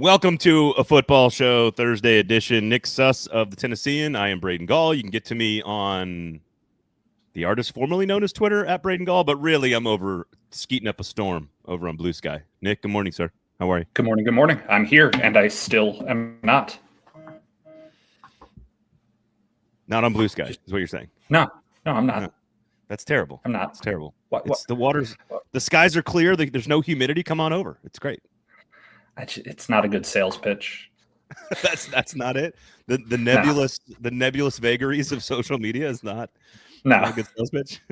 Welcome to a football show Thursday edition. Nick Suss of the Tennessean. I am Braden Gall. You can get to me on the artist formerly known as Twitter at Braden Gall, but really I'm over skeeting up a storm over on Blue Sky. Nick, good morning, sir. How are you? Good morning. Good morning. I'm here, and I still am not. Not on Blue Sky, is what you're saying. No, I'm not. No. That's terrible. I'm not. It's terrible. What? The waters, the skies are clear. There's no humidity. Come on over. It's great. It's not a good sales pitch. That's not it. The nebulous vagaries of social media is not a good sales pitch.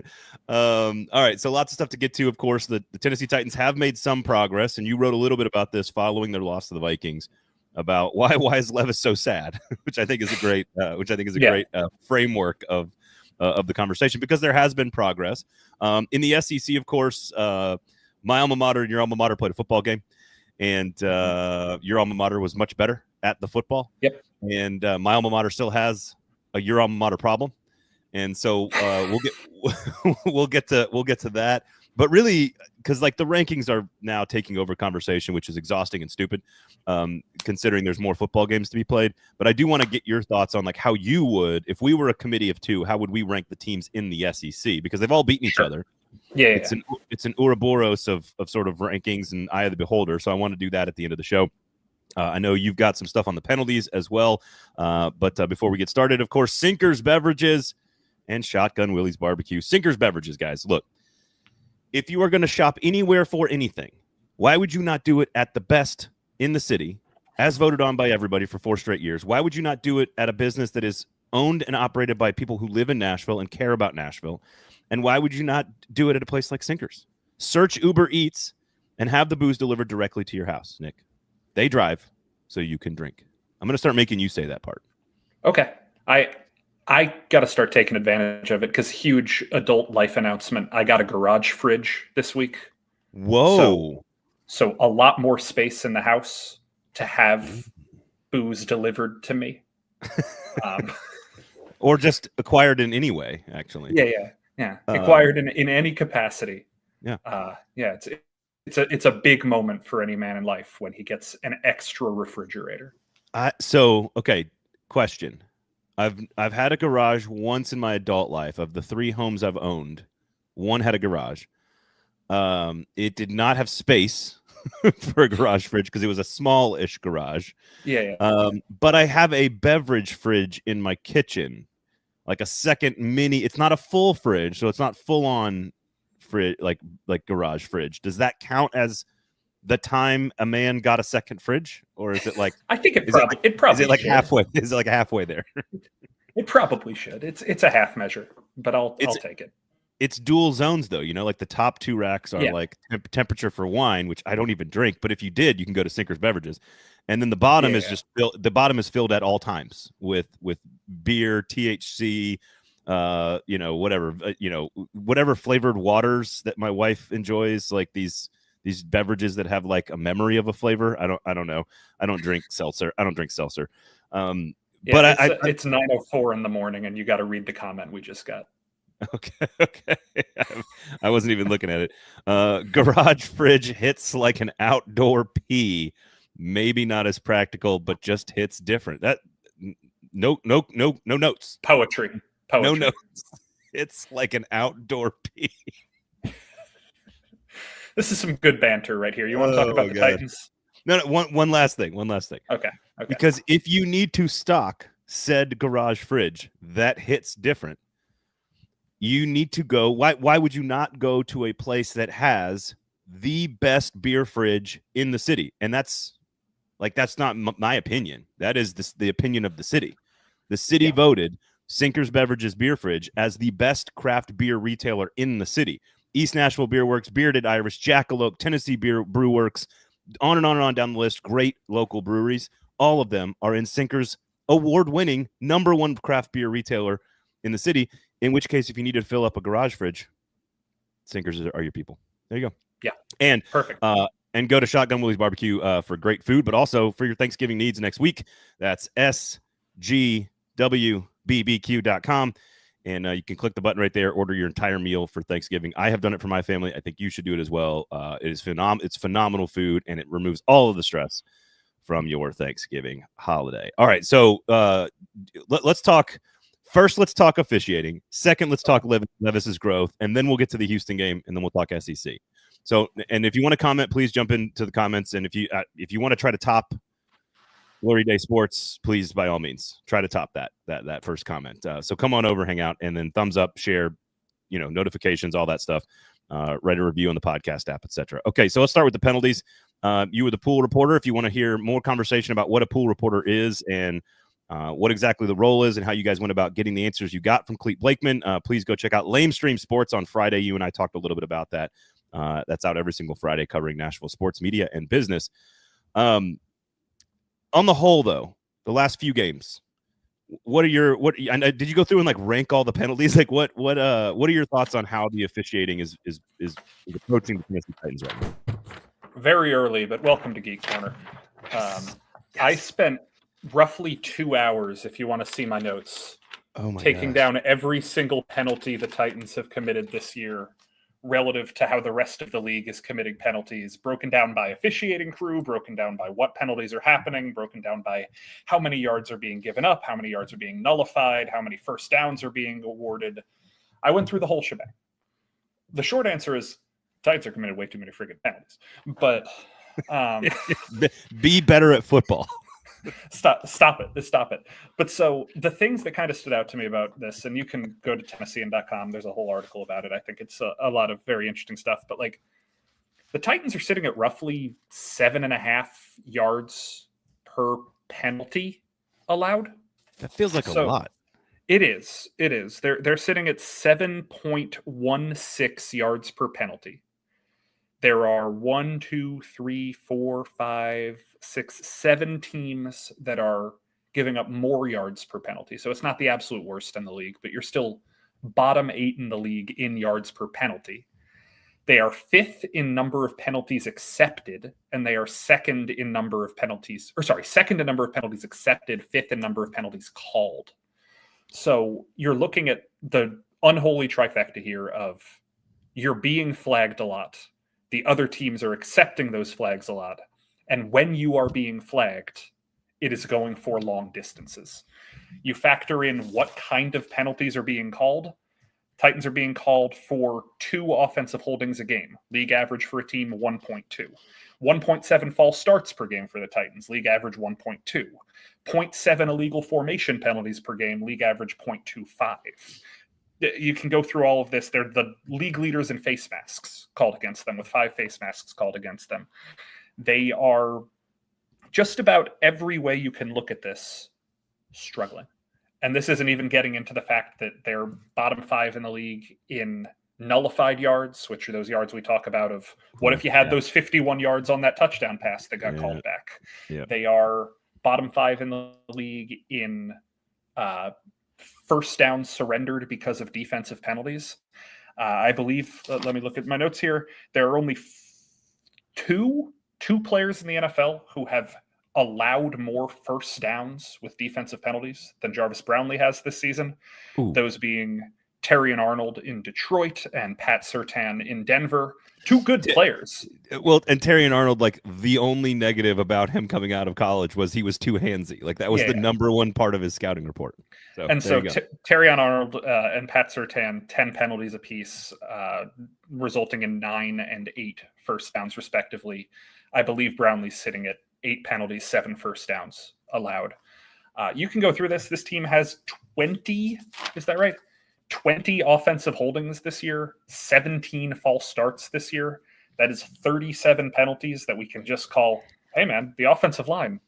All right, so lots of stuff to get to. Of course, the Tennessee Titans have made some progress, and you wrote a little bit about this following their loss to the Vikings, about why is Levis so sad, which I think is a great great framework of the conversation, because there has been progress in the SEC. Of course, my alma mater and your alma mater played a football game. And your alma mater was much better at the football. Yep. And my alma mater still has a your alma mater problem. And so we'll get to that. But really, because like the rankings are now taking over conversation, which is exhausting and stupid, considering there's more football games to be played. But I do want to get your thoughts on like how you would, if we were a committee of two, how would we rank the teams in the SEC? Because they've all beaten each other. Yeah, it's an Ouroboros of sort of rankings and eye of the beholder. So I want to do that at the end of the show. I know you've got some stuff on the penalties as well. But before we get started, of course, Sinkers Beverages and Shotgun Willie's Barbecue. Sinkers Beverages, guys. Look, if you are going to shop anywhere for anything, why would you not do it at the best in the city, as voted on by everybody for 4 straight years? Why would you not do it at a business that is owned and operated by people who live in Nashville and care about Nashville? And why would you not do it at a place like Sinkers? Search Uber Eats and have the booze delivered directly to your house, Nick. They drive so you can drink. I'm going to start making you say that part. Okay. I got to start taking advantage of it, because huge adult life announcement. I got a garage fridge this week. Whoa. So a lot more space in the house to have booze delivered to me. Or just acquired in any way, actually. Yeah. Acquired in any capacity. Yeah. It's a big moment for any man in life when he gets an extra refrigerator. Question. I've had a garage once in my adult life. Of the 3 homes I've owned, one had a garage. It did not have space for a garage fridge because it was a small-ish garage. Yeah. But I have a beverage fridge in my kitchen. Like a second mini, it's not a full fridge, so it's not full on fridge, like garage fridge. Does that count as the time a man got a second fridge, or is it like? I think it probably is it like should. halfway? Is it like halfway there? It probably should. It's a half measure, but I'll take it. It's dual zones though, like the top 2 racks are like temperature for wine, which I don't even drink. But if you did, you can go to Sinkers Beverages, and then the bottom is just filled. The bottom is filled at all times with beer, THC, whatever flavored waters that my wife enjoys, like these beverages that have like a memory of a flavor. I don't know. I don't drink seltzer. But it's 9:04 in the morning, and you got to read the comment we just got. Okay. I wasn't even looking at it. Garage fridge hits like an outdoor pee. Maybe not as practical, but just hits different. That no notes. Poetry. No notes. It's like an outdoor pee. This is some good banter right here. You want to talk about the Titans? No. One last thing. Okay. Because if you need to stock said garage fridge that hits different, you need to go. Why would you not go to a place that has the best beer fridge in the city? And that's not my opinion. That is the opinion of the city. The city voted Sinkers Beverages Beer Fridge as the best craft beer retailer in the city. East Nashville Beer Works, Bearded Irish, Jackalope, Tennessee Brew Works, on and on down the list. Great local breweries. All of them are in Sinkers, award-winning #1 craft beer retailer in the city. In which case, if you need to fill up a garage fridge, Sinkers are your people. There you go. Yeah. And perfect. And go to Shotgun Willie's Barbecue for great food, but also for your Thanksgiving needs next week. That's SGWBBQ.com. And you can click the button right there, order your entire meal for Thanksgiving. I have done it for my family. I think you should do it as well. It's phenomenal food, and it removes all of the stress from your Thanksgiving holiday. All right, so let's talk. First, let's talk officiating. Second, let's talk Levis's growth, and then we'll get to the Houston game, and then we'll talk SEC. So, and if you want to comment, please jump into the comments, and if you want to try to top Glory Day Sports, please, by all means, try to top that first comment. So come on over, hang out, and then thumbs up, share, notifications, all that stuff. Write a review on the podcast app, etc. Okay, so let's start with the penalties. You were the pool reporter. If you want to hear more conversation about what a pool reporter is and what exactly the role is and how you guys went about getting the answers you got from Cleet Blakeman, please go check out Lame Stream Sports on Friday. You and I talked a little bit about that. That's out every single Friday, covering Nashville sports media and business. On the whole, though, the last few games, did you go through and like rank all the penalties? Like what are your thoughts on how the officiating is approaching the Tennessee Titans right now? Very early, but welcome to Geek Corner. Yes. I spent roughly 2 hours, if you want to see my notes, taking down every single penalty the Titans have committed this year relative to how the rest of the league is committing penalties, broken down by officiating crew, broken down by what penalties are happening, broken down by how many yards are being given up, how many yards are being nullified, how many first downs are being awarded. I went through the whole shebang. The short answer is Titans are committed way too many friggin' penalties. But be better at football. Stop it. But so the things that kind of stood out to me about this, and you can go to Tennessean.com. There's a whole article about it. I think it's a lot of very interesting stuff. But like the Titans are sitting at roughly 7.5 yards per penalty allowed. That feels like a lot. It is. They're sitting at 7.16 yards per penalty. There are 1, 2, 3, 4, 5, 6, 7 teams that are giving up more yards per penalty. So it's not the absolute worst in the league, but you're still bottom 8 in the league in yards per penalty. They are 5th in number of penalties accepted, and they are second in number of penalties accepted, 5th in number of penalties called. So you're looking at the unholy trifecta here of you're being flagged a lot. The other teams are accepting those flags a lot. And when you are being flagged, it is going for long distances. You factor in what kind of penalties are being called. Titans are being called for 2 offensive holdings a game. League average for a team, 1.2. 1.7 false starts per game for the Titans. League average, 1.2. 0.7 illegal formation penalties per game. League average, 0.25. You can go through all of this. They're the league leaders in face masks called against them, with 5 face masks called against them. They are just about every way you can look at this struggling. And this isn't even getting into the fact that they're bottom 5 in the league in nullified yards, which are those yards we talk about of what if you had those 51 yards on that touchdown pass that got called back. Yeah. They are bottom 5 in the league in first down surrendered because of defensive penalties. I believe, let me look at my notes here. There are only two players in the NFL who have allowed more first downs with defensive penalties than Jarvis Brownlee has this season. Ooh. Those being Terrion Arnold in Detroit and Pat Surtain in Denver. 2 good players. Well, and Terrion Arnold, like the only negative about him coming out of college was he was too handsy. Like that was the number one part of his scouting report. So, Terrion Arnold and Pat Surtain, 10 penalties apiece, resulting in 9 and 8 first downs respectively. I believe Brownlee's sitting at 8 penalties, 7 first downs allowed. You can go through this. This team has 20, is that right? 20 offensive holdings this year, 17 false starts this year. That is 37 penalties that we can just call, hey man, the offensive line.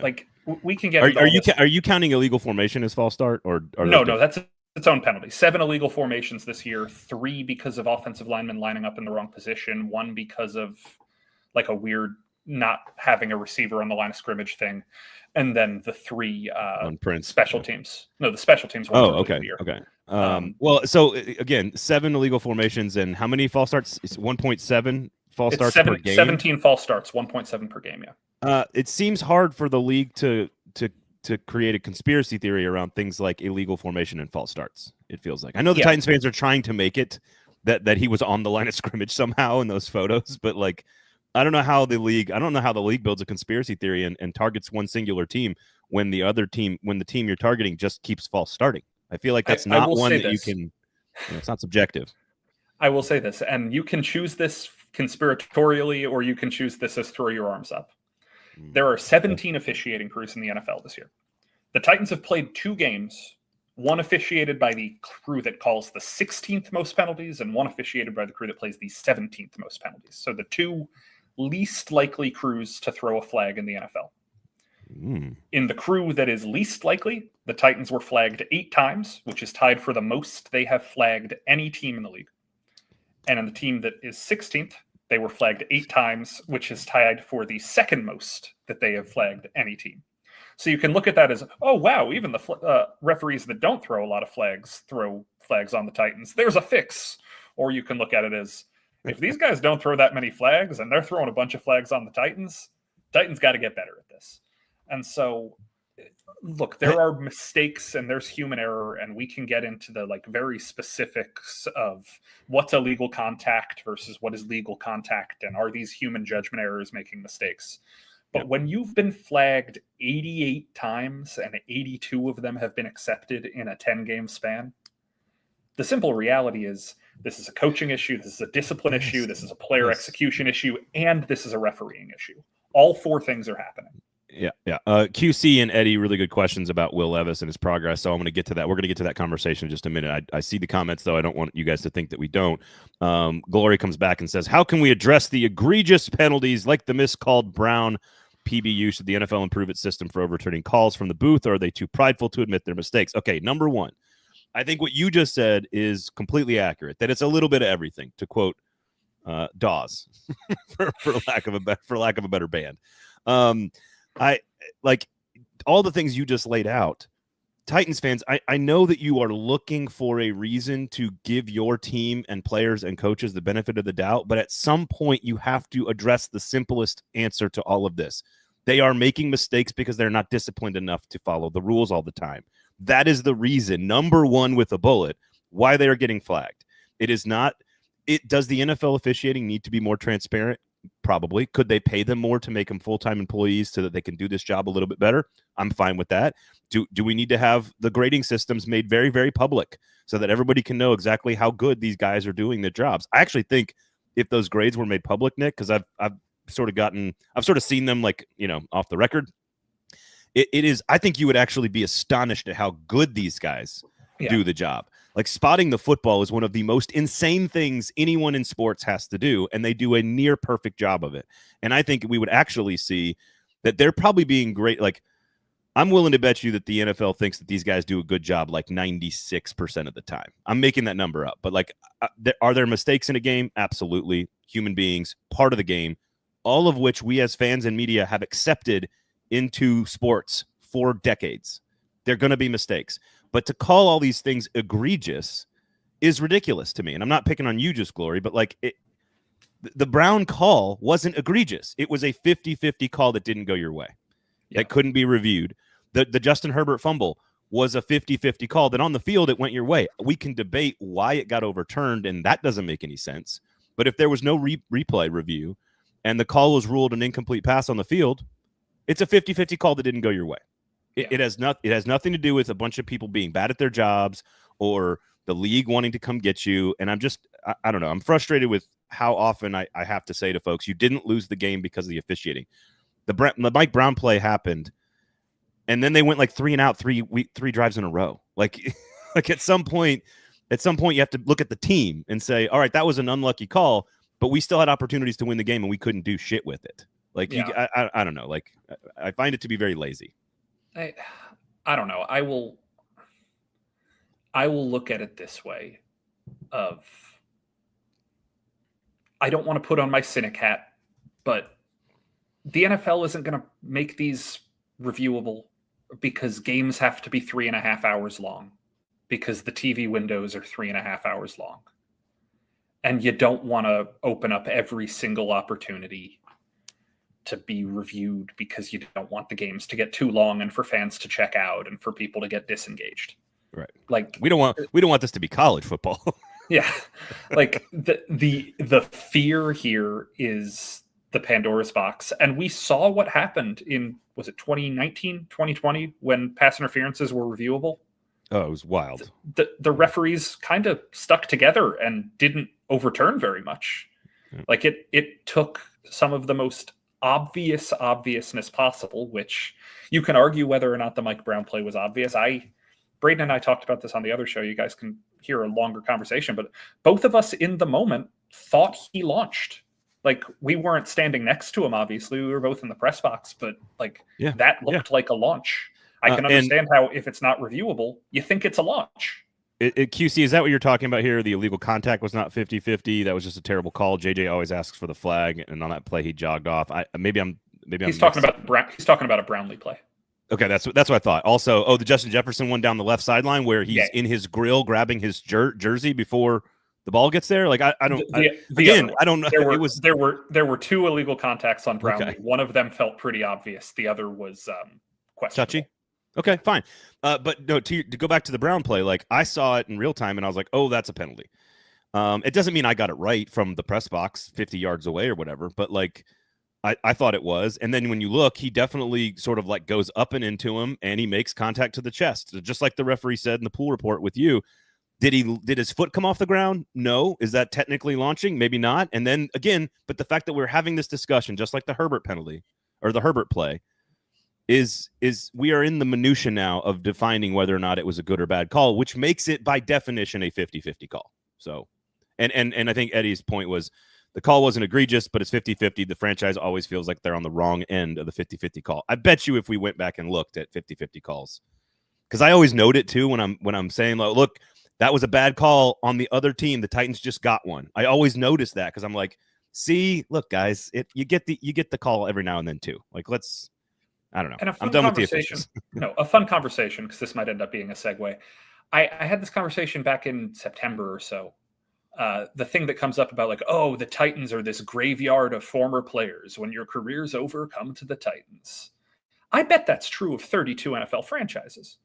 Like we can get. Are you counting illegal formation as false start or no? That's its own penalty. 7 illegal formations this year, 3 because of offensive linemen lining up in the wrong position, 1 because of like a weird not having a receiver on the line of scrimmage thing. And then the 3 special teams. No, the special teams. Okay. Well, so again, 7 illegal formations and how many false starts? It's 1.7 false starts per game. 17 false starts, 1.7 per game. Yeah. It seems hard for the league to create a conspiracy theory around things like illegal formation and false starts. It feels like I know the Titans fans are trying to make it that he was on the line of scrimmage somehow in those photos, but like I don't know how the league builds a conspiracy theory and targets one singular team when the team you're targeting just keeps false starting. I feel like that's I not will one say that you this. can, it's not subjective. I will say this, and you can choose this conspiratorially, or you can choose this as throw your arms up. There are 17 officiating crews in the NFL this year. The Titans have played 2 games, one officiated by the crew that calls the 16th most penalties, and one officiated by the crew that plays the 17th most penalties. So the 2 least likely crews to throw a flag in the NFL. In the crew that is least likely, the Titans were flagged 8 times, which is tied for the most they have flagged any team in the league. And in the team that is 16th, they were flagged 8 times, which is tied for the second most that they have flagged any team. So you can look at that as, oh, wow, even the referees that don't throw a lot of flags throw flags on the Titans. There's a fix. Or you can look at it as, if these guys don't throw that many flags and they're throwing a bunch of flags on the Titans got to get better at this. And so, look, there are mistakes and there's human error, and we can get into the like very specifics of what's illegal contact versus what is legal contact, and are these human judgment errors making mistakes. But when you've been flagged 88 times and 82 of them have been accepted in a 10-game span, the simple reality is this is a coaching issue, this is a discipline issue, this is a player execution issue, and this is a refereeing issue. All 4 things are happening. Yeah. QC and Eddie, really good questions about Will Levis and his progress. So I'm going to get to that. We're going to get to that conversation in just a minute. I see the comments, though. I don't want you guys to think that we don't. Glory comes back and says, how can we address the egregious penalties like the miscalled Brown PBU? Should the NFL improve its system for overturning calls from the booth, or are they too prideful to admit their mistakes? Okay, number one, I think what you just said is completely accurate, that it's a little bit of everything, to quote Dawes, for lack of a better band. I like all the things you just laid out. Titans fans, I know that you are looking for a reason to give your team and players and coaches the benefit of the doubt, but at some point you have to address the simplest answer to all of this. They are making mistakes because they're not disciplined enough to follow the rules all the time. That is the reason, number one with a bullet, why they are getting flagged. Does the NFL officiating need to be more transparent? Probably. Could they pay them more to make them full-time employees so that they can do this job a little bit better? I'm fine with that. Do we need to have the grading systems made very, very public so that everybody can know exactly how good these guys are doing their jobs? I actually think if those grades were made public, Nick, because I've sort of seen them, like, off the record. I think you would actually be astonished at how good these guys do the job. Like, spotting the football is one of the most insane things anyone in sports has to do, and they do a near perfect job of it. And I think we would actually see that they're probably being great. Like, I'm willing to bet you that the NFL thinks that these guys do a good job like 96% of the time. I'm making that number up. But, like, are there mistakes in a game? Absolutely. Human beings, part of the game, all of which we as fans and media have accepted into sports for decades. They're going to be mistakes. But to call all these things egregious is ridiculous to me. And I'm not picking on you, just Glory, but like the Brown call wasn't egregious. It was a 50-50 call that didn't go your way, that couldn't be reviewed. The Justin Herbert fumble was a 50-50 call that on the field it went your way. We can debate why it got overturned, and that doesn't make any sense. But if there was no replay review and the call was ruled an incomplete pass on the field, it's a 50-50 call that didn't go your way. It has nothing to do with a bunch of people being bad at their jobs or the league wanting to come get you. And I don't know. I'm frustrated with how often I have to say to folks, you didn't lose the game because of the officiating. The Mike Brown play happened, and then they went like 3 and out, three drives in a row. Like at some point you have to look at the team and say, all right, that was an unlucky call, but we still had opportunities to win the game and we couldn't do shit with it. Like, I don't know. Like, I find it to be very lazy. I don't know. I will look at it this way of, I don't want to put on my cynic hat, but the NFL isn't going to make these reviewable because games have to be 3.5 hours long, because the TV windows are 3.5 hours long. And you don't want to open up every single opportunity to be reviewed because you don't want the games to get too long and for fans to check out and for people to get disengaged. Right. Like, we don't want this to be college football. Yeah. Like the fear here is the Pandora's box. And we saw what happened in, was it 2019, 2020, when pass interferences were reviewable? Oh, it was wild. The referees kind of stuck together and didn't overturn very much. Yeah. Like it took some of the most obviousness possible, which you can argue whether or not the Mike Brown play was obvious. Braden and I talked about this on the other show. You guys can hear a longer conversation, but both of us in the moment thought he launched. Like, we weren't standing next to him, obviously. We were both in the press box, but that looked like a launch. I can understand how, if it's not reviewable, you think it's a launch. QC, is that what you're talking about here? The illegal contact was not 50-50. That was just a terrible call. JJ always asks for the flag, and on that play, he jogged off. He's talking about a Brownlee play. Okay, that's what I thought. Also, the Justin Jefferson one down the left sideline where he's in his grill grabbing his jersey before the ball gets there. Like, I don't know. There were two illegal contacts on Brownlee. Okay. One of them felt pretty obvious. The other was questionable. Touchy. Okay, fine. But no, to go back to the Brown play, like, I saw it in real time and I was like, oh, that's a penalty. It doesn't mean I got it right from the press box 50 yards away or whatever, but like, I thought it was. And then when you look, he definitely sort of like goes up and into him and he makes contact to the chest, just like the referee said in the pool report with you. Did his foot come off the ground? No. Is that technically launching? Maybe not. And then again, but the fact that we're having this discussion, just like the Herbert penalty or the Herbert play, is we are in the minutia now of defining whether or not it was a good or bad call, which makes it by definition a 50-50 call. So, and I think Eddie's point was the call wasn't egregious, but it's 50-50. The franchise always feels like they're on the wrong end of the 50-50 call. I bet you if we went back and looked at 50-50 calls, because I always note it too when I'm saying, look, that was a bad call on the other team. The Titans just got one. I always notice that because I'm like, see, look, guys, you get the call every now and then too. Like, I don't know. And I'm done with the officials. A fun conversation, because this might end up being a segue. I had this conversation back in September or so. The thing that comes up about like, oh, the Titans are this graveyard of former players. When your career's over, come to the Titans. I bet that's true of 32 NFL franchises.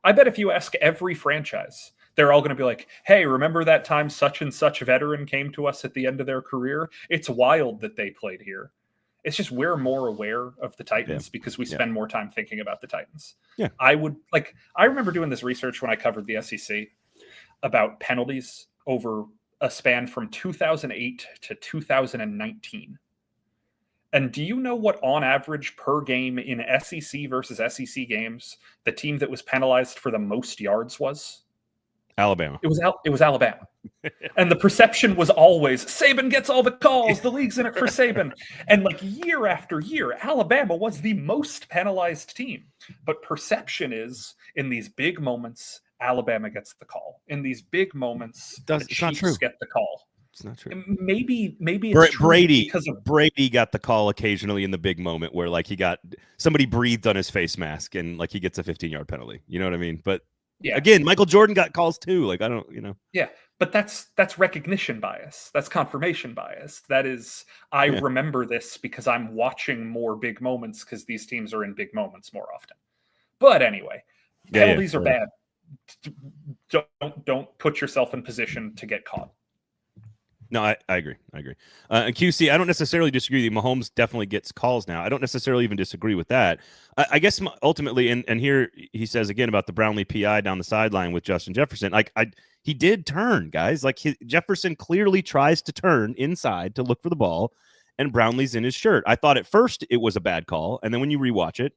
I bet if you ask every franchise, they're all going to be like, hey, remember that time such and such veteran came to us at the end of their career? It's wild that they played here. It's just we're more aware of the Titans because we spend more time thinking about the Titans. Yeah. I remember doing this research when I covered the SEC about penalties over a span from 2008 to 2019. And do you know what on average per game in SEC versus SEC games, the team that was penalized for the most yards was? Alabama. It was Alabama. And the perception was always Saban gets all the calls. The league's in it for Saban. And like year after year, Alabama was the most penalized team. But perception is in these big moments, Alabama gets the call. In these big moments, the Chiefs get the call. It's not true. Maybe it's Brady because of Brady got the call occasionally in the big moment where like somebody breathed on his face mask and like he gets a 15-yard penalty. You know what I mean? But again, Michael Jordan got calls too. Like I don't. Yeah, but that's recognition bias. That's confirmation bias. That is, I remember this because I'm watching more big moments because these teams are in big moments more often. But anyway, penalties are bad. Don't put yourself in position to get caught. No, I agree. And QC, I don't necessarily disagree with you. Mahomes definitely gets calls now. I don't necessarily even disagree with that. I guess ultimately, and here he says again about the Brownlee PI down the sideline with Justin Jefferson. He did turn, guys. Like Jefferson clearly tries to turn inside to look for the ball, and Brownlee's in his shirt. I thought at first it was a bad call, and then when you rewatch it,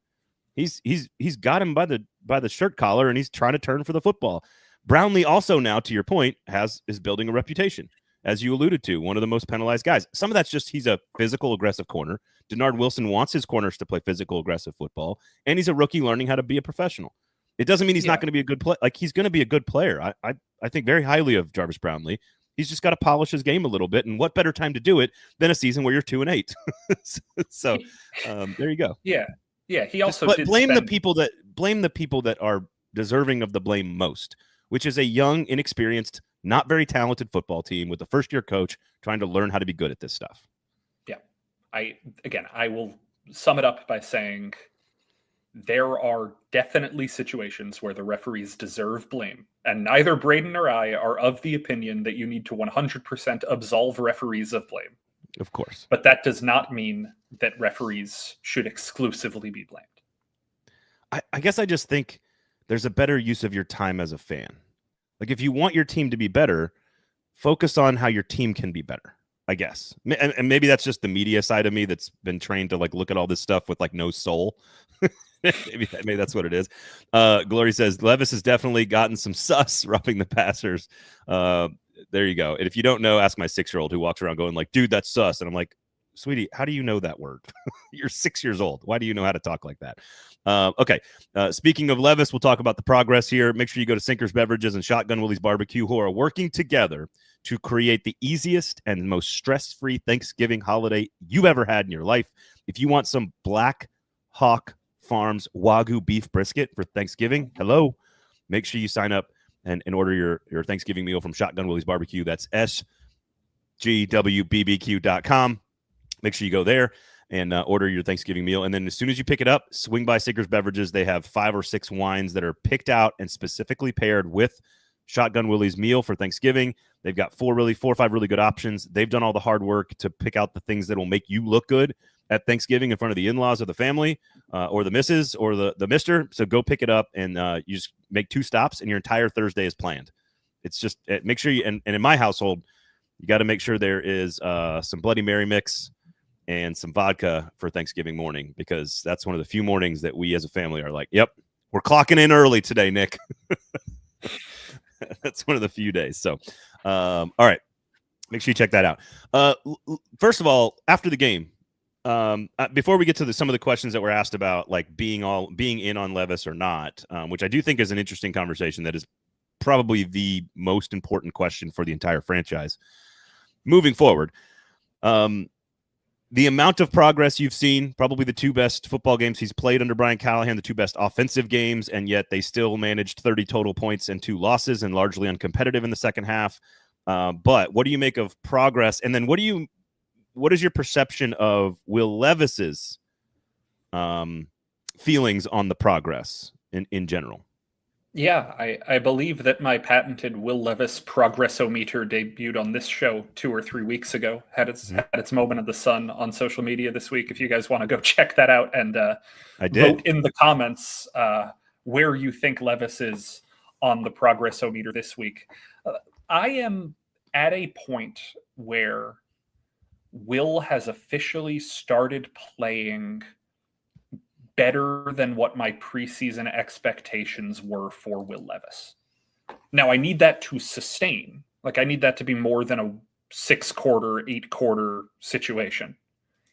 he's got him by the shirt collar, and he's trying to turn for the football. Brownlee also now, to your point, is building a reputation. As you alluded to, one of the most penalized guys. Some of that's just he's a physical, aggressive corner. Denard Wilson wants his corners to play physical, aggressive football, and he's a rookie learning how to be a professional. It doesn't mean he's not going to be a good player. Like he's going to be a good player. I think very highly of Jarvis Brownlee. He's just got to polish his game a little bit, and what better time to do it than a season where you're 2-8? So there you go. Yeah. He also blame the people that are deserving of the blame most, which is a young, inexperienced, not very talented football team with a first-year coach trying to learn how to be good at this stuff. Yeah. I will sum it up by saying there are definitely situations where the referees deserve blame. And neither Braden nor I are of the opinion that you need to 100% absolve referees of blame. Of course. But that does not mean that referees should exclusively be blamed. I guess I just think there's a better use of your time as a fan. Like, if you want your team to be better, focus on how your team can be better, I guess. And maybe that's just the media side of me that's been trained to like look at all this stuff with like no soul. maybe that's what it is. Glory says Levis has definitely gotten some sus roughing the passers. There you go. And if you don't know, ask my 6-year-old who walks around going like, dude, that's sus. And I'm like, sweetie, how do you know that word? You're 6 years old. Why do you know how to talk like that? Okay. Speaking of Levis, we'll talk about the progress here. Make sure you go to Sinkers Beverages and Shotgun Willie's Barbecue, who are working together to create the easiest and most stress-free Thanksgiving holiday you've ever had in your life. If you want some Black Hawk Farms Wagyu beef brisket for Thanksgiving, hello, make sure you sign up and order your Thanksgiving meal from Shotgun Willie's Barbecue. That's sgwbbq.com. Make sure you go there and order your Thanksgiving meal. And then as soon as you pick it up, swing by Sinkers Beverages. They have 5 or 6 wines that are picked out and specifically paired with Shotgun Willie's meal for Thanksgiving. They've got 4 or 5 really good options. They've done all the hard work to pick out the things that will make you look good at Thanksgiving in front of the in-laws or the family or the missus or the mister. So go pick it up and you just make 2 stops and your entire Thursday is planned. It's just make sure you, and in my household, you got to make sure there is some Bloody Mary mix and some vodka for Thanksgiving morning, because that's one of the few mornings that we as a family are like, yep, we're clocking in early today, Nick. That's one of the few days. So, all right, make sure you check that out. First of all, after the game, before we get to some of the questions that were asked about, like being in on Levis or not, which I do think is an interesting conversation that is probably the most important question for the entire franchise moving forward. The amount of progress you've seen, probably the 2 best football games he's played under Brian Callahan, the 2 best offensive games, and yet they still managed 30 total points and 2 losses and largely uncompetitive in the second half. But what do you make of progress? And then what is your perception of Will Levis's feelings on the progress in general? Yeah, I believe that my patented Will Levis progressometer debuted on this show 2 or 3 weeks ago. Had its moment of the sun on social media this week. If you guys want to go check that out and vote in the comments where you think Levis is on the progressometer this week. I am at a point where Will has officially started playing better than what my preseason expectations were for Will Levis. Now, I need that to sustain. Like, I need that to be more than a 6-quarter, 8-quarter situation.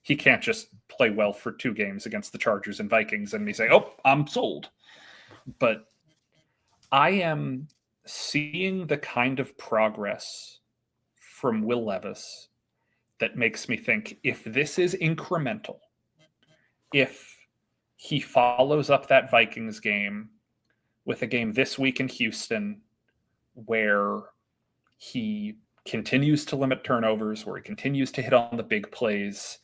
He can't just play well for 2 games against the Chargers and Vikings and me say, oh, I'm sold. But I am seeing the kind of progress from Will Levis that makes me think, if this is incremental, if he follows up that Vikings game with a game this week in Houston where he continues to limit turnovers, where he continues to hit on the big plays,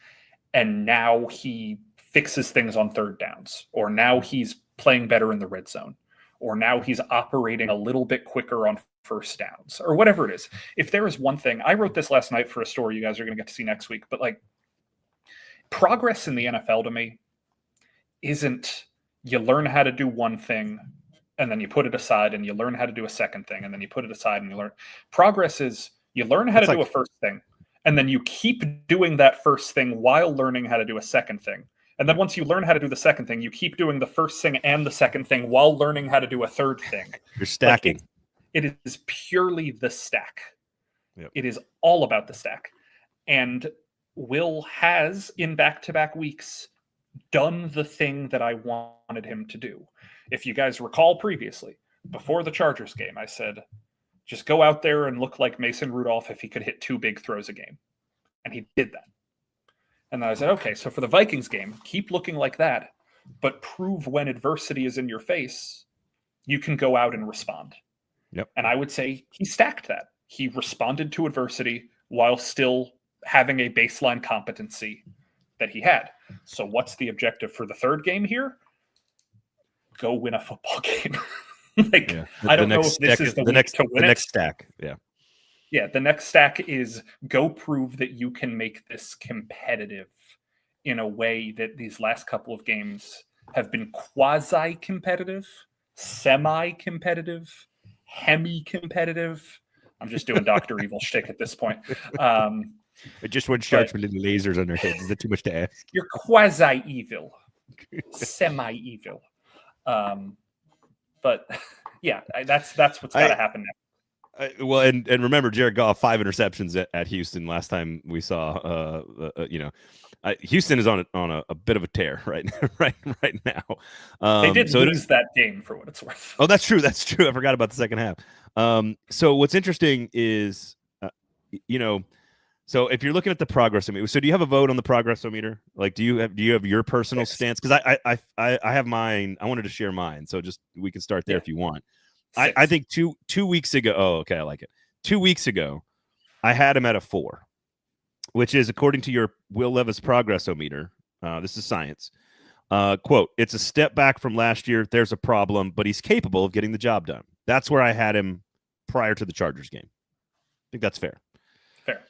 and now he fixes things on 3rd downs, or now he's playing better in the red zone, or now he's operating a little bit quicker on 1st downs, or whatever it is. If there is one thing, I wrote this last night for a story you guys are going to get to see next week, but like, progress in the NFL to me isn't you learn how to do one thing and then you put it aside and you learn how to do a second thing and then you put it aside and you learn. Progress is you learn how to do a first thing and then you keep doing that first thing while learning how to do a second thing. And then once you learn how to do the second thing, you keep doing the first thing and the second thing while learning how to do a third thing. You're stacking. Like it is purely the stack. Yep. It is all about the stack. And Will has, in back-to-back weeks, done the thing that I wanted him to do. If you guys recall previously, before the Chargers game, I said, just go out there and look like Mason Rudolph if he could hit 2 big throws a game. And he did that. And then I said, okay, so for the Vikings game, keep looking like that, but prove when adversity is in your face, you can go out and respond. Yep. And I would say he stacked that. He responded to adversity while still having a baseline competency that he had. So what's the objective for the 3rd game here? Go win a football game. I don't know if this is the next stack. Yeah. Yeah, the next stack is go prove that you can make this competitive in a way that these last couple of games have been quasi-competitive, semi-competitive, hemi-competitive. I'm just doing Dr. Evil shtick at this point. I just want sharks with little lasers on their heads. Is that too much to ask? You're quasi-evil, semi-evil. But yeah, that's what's got to happen next. Well, and remember, Jared Goff 5 interceptions at Houston last time we saw. Houston is on a bit of a tear right now. They did lose that game for what it's worth. Oh, that's true. That's true. I forgot about the second half. So what's interesting is, so if you're looking at the progressometer, so do you have a vote on the progressometer? Like, do you have your personal stance? Because I have mine. I wanted to share mine, so just we can start there if you want. I think two weeks ago. Oh, okay, I like it. 2 weeks ago, I had him at a 4, which is according to your Will Levis progressometer. This is science. Quote: "It's a step back from last year. There's a problem, but he's capable of getting the job done." That's where I had him prior to the Chargers game. I think that's fair. Fair.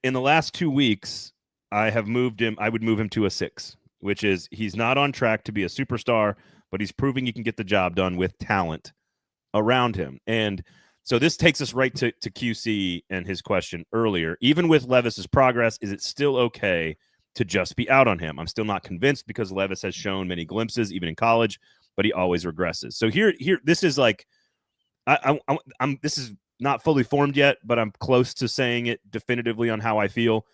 In the last 2 weeks, I have moved him. I would move him to a 6, which is he's not on track to be a superstar, but he's proving he can get the job done with talent around him. And so this takes us right to QC and his question earlier. Even with Levis's progress, is it still okay to just be out on him? I'm still not convinced because Levis has shown many glimpses, even in college, but he always regresses. So here, this is like, I'm this is not fully formed yet, but I'm close to saying it definitively on how I feel,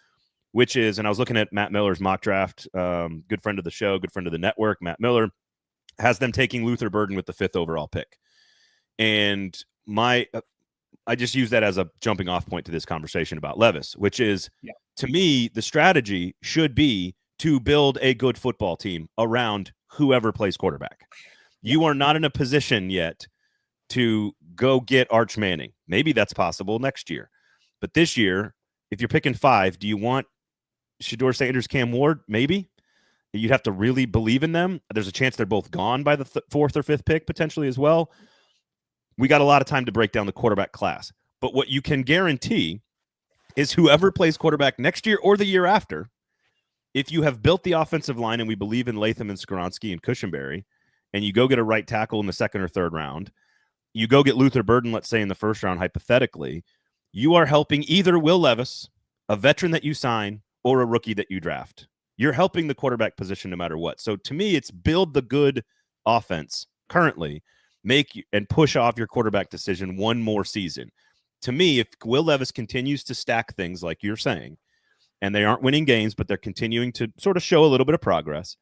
which is, and I was looking at Matt Miller's mock draft, good friend of the show, good friend of the network. Matt Miller has them taking Luther Burden with the 5th overall pick. And I just use that as a jumping off point to this conversation about Levis, which is, to me, the strategy should be to build a good football team around whoever plays quarterback. You are not in a position yet to go get Arch Manning. Maybe that's possible next year. But this year, if you're picking 5, do you want Shedeur Sanders, Cam Ward? Maybe. You'd have to really believe in them. There's a chance they're both gone by the 4th or 5th pick potentially as well. We got a lot of time to break down the quarterback class. But what you can guarantee is whoever plays quarterback next year or the year after, if you have built the offensive line, and we believe in Latham and Skoronski and Cushenberry, and you go get a right tackle in the 2nd or 3rd round, you go get Luther Burden, let's say in the 1st round, hypothetically, you are helping either Will Levis, a veteran that you sign, or a rookie that you draft. You're helping the quarterback position no matter what. So to me, it's build the good offense currently, make and push off your quarterback decision one more season. To me, if Will Levis continues to stack things like you're saying, and they aren't winning games, but they're continuing to sort of show a little bit of progress,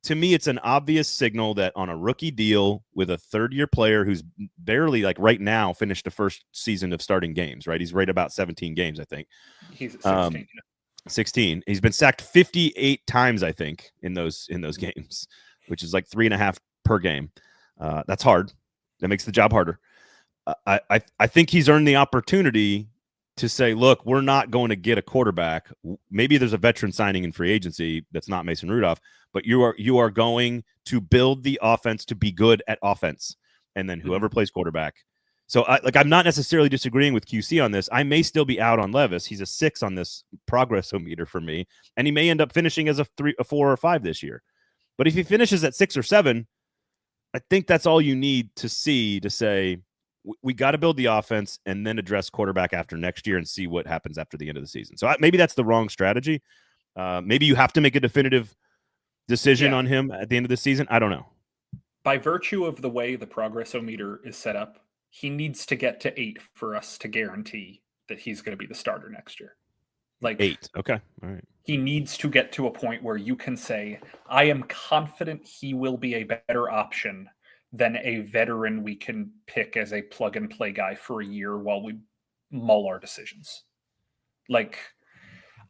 to me, it's an obvious signal that on a rookie deal with a 3rd-year player who's barely, like right now, finished the 1st season of starting games, right? He's right about 17 games, I think. He's at 16. 16. He's been sacked 58 times, I think, in those games, which is like 3.5 per game. That's hard. That makes the job harder. I think he's earned the opportunity to say, look, we're not going to get a quarterback. Maybe there's a veteran signing in free agency that's not Mason Rudolph, but you are going to build the offense to be good at offense, and then whoever plays quarterback. So I'm not necessarily disagreeing with QC on this. I may still be out on Levis. He's a 6 on this progressometer for me, and he may end up finishing as a 4 or 5 this year. But if he finishes at 6 or 7, I think that's all you need to see to say we got to build the offense and then address quarterback after next year and see what happens after the end of the season. So maybe that's the wrong strategy. Maybe you have to make a definitive decision on him at the end of the season. I don't know. By virtue of the way the progressometer is set up, he needs to get to 8 for us to guarantee that he's going to be the starter next year. Like 8. Okay. All right. He needs to get to a point where you can say, I am confident he will be a better option than a veteran we can pick as a plug and play guy for a year while we mull our decisions. Like,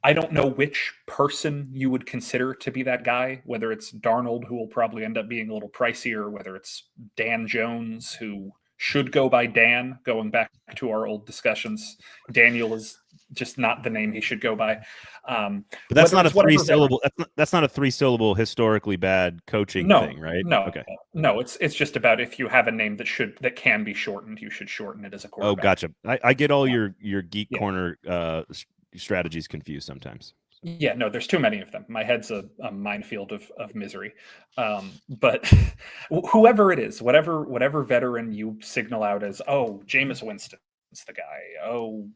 I don't know which person you would consider to be that guy, whether it's Darnold, who will probably end up being a little pricier, whether it's Dan Jones, who should go by Dan, going back to our old discussions. Daniel is just not the name he should go by. But that's not a 3-syllable. That's not a 3-syllable historically bad coaching thing, right? No, okay. No, it's just about if you have a name that can be shortened, you should shorten it as a quarterback. Oh, gotcha. I get all your geek corner strategies confused sometimes. Yeah, no, there's too many of them. My head's a minefield of misery. But whoever it is, whatever veteran you signal out as, oh, Jameis Winston's the guy. Oh,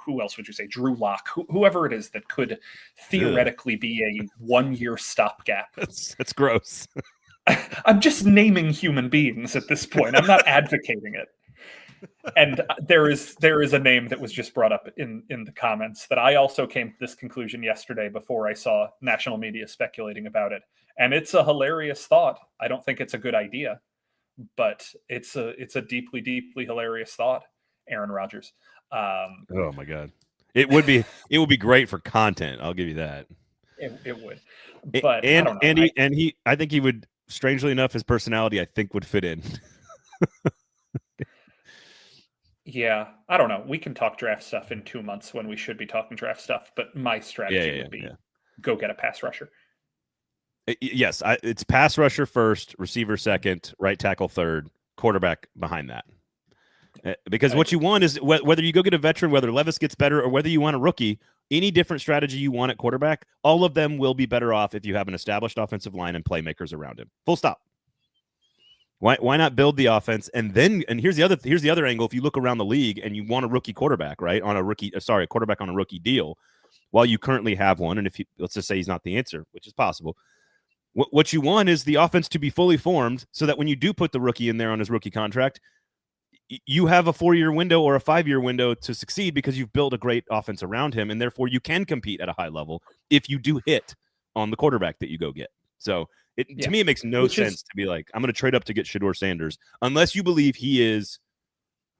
who else would you say? Drew Lock. Whoever it is that could theoretically be a 1-year stopgap. That's gross. I'm just naming human beings at this point. I'm not advocating it. And there is a name that was just brought up in the comments that I also came to this conclusion yesterday before I saw national media speculating about it. And it's a hilarious thought. I don't think it's a good idea, but it's a deeply, deeply hilarious thought. Aaron Rodgers. Oh my God. It would be great for content. I'll give you that. It would. But and I don't know. I think he would, strangely enough, his personality I think would fit in. Yeah, I don't know. We can talk draft stuff in 2 months when we should be talking draft stuff, but my strategy would be go get a pass rusher. Yes, it's pass rusher first, receiver second, right tackle third, quarterback behind that. Because what you want is whether you go get a veteran, whether Levis gets better, or whether you want a rookie, any different strategy you want at quarterback, all of them will be better off if you have an established offensive line and playmakers around him. Full stop. Why not build the offense and here's the other angle. If you look around the league and you want a rookie quarterback, right, a quarterback on a rookie deal, while you currently have one, and let's just say he's not the answer, which is possible, what you want is the offense to be fully formed so that when you do put the rookie in there on his rookie contract, you have a 4-year window or a 5-year window to succeed because you've built a great offense around him, and therefore you can compete at a high level if you do hit on the quarterback that you go get. So to me, it makes no sense to be like, I'm going to trade up to get Shedeur Sanders unless you believe he is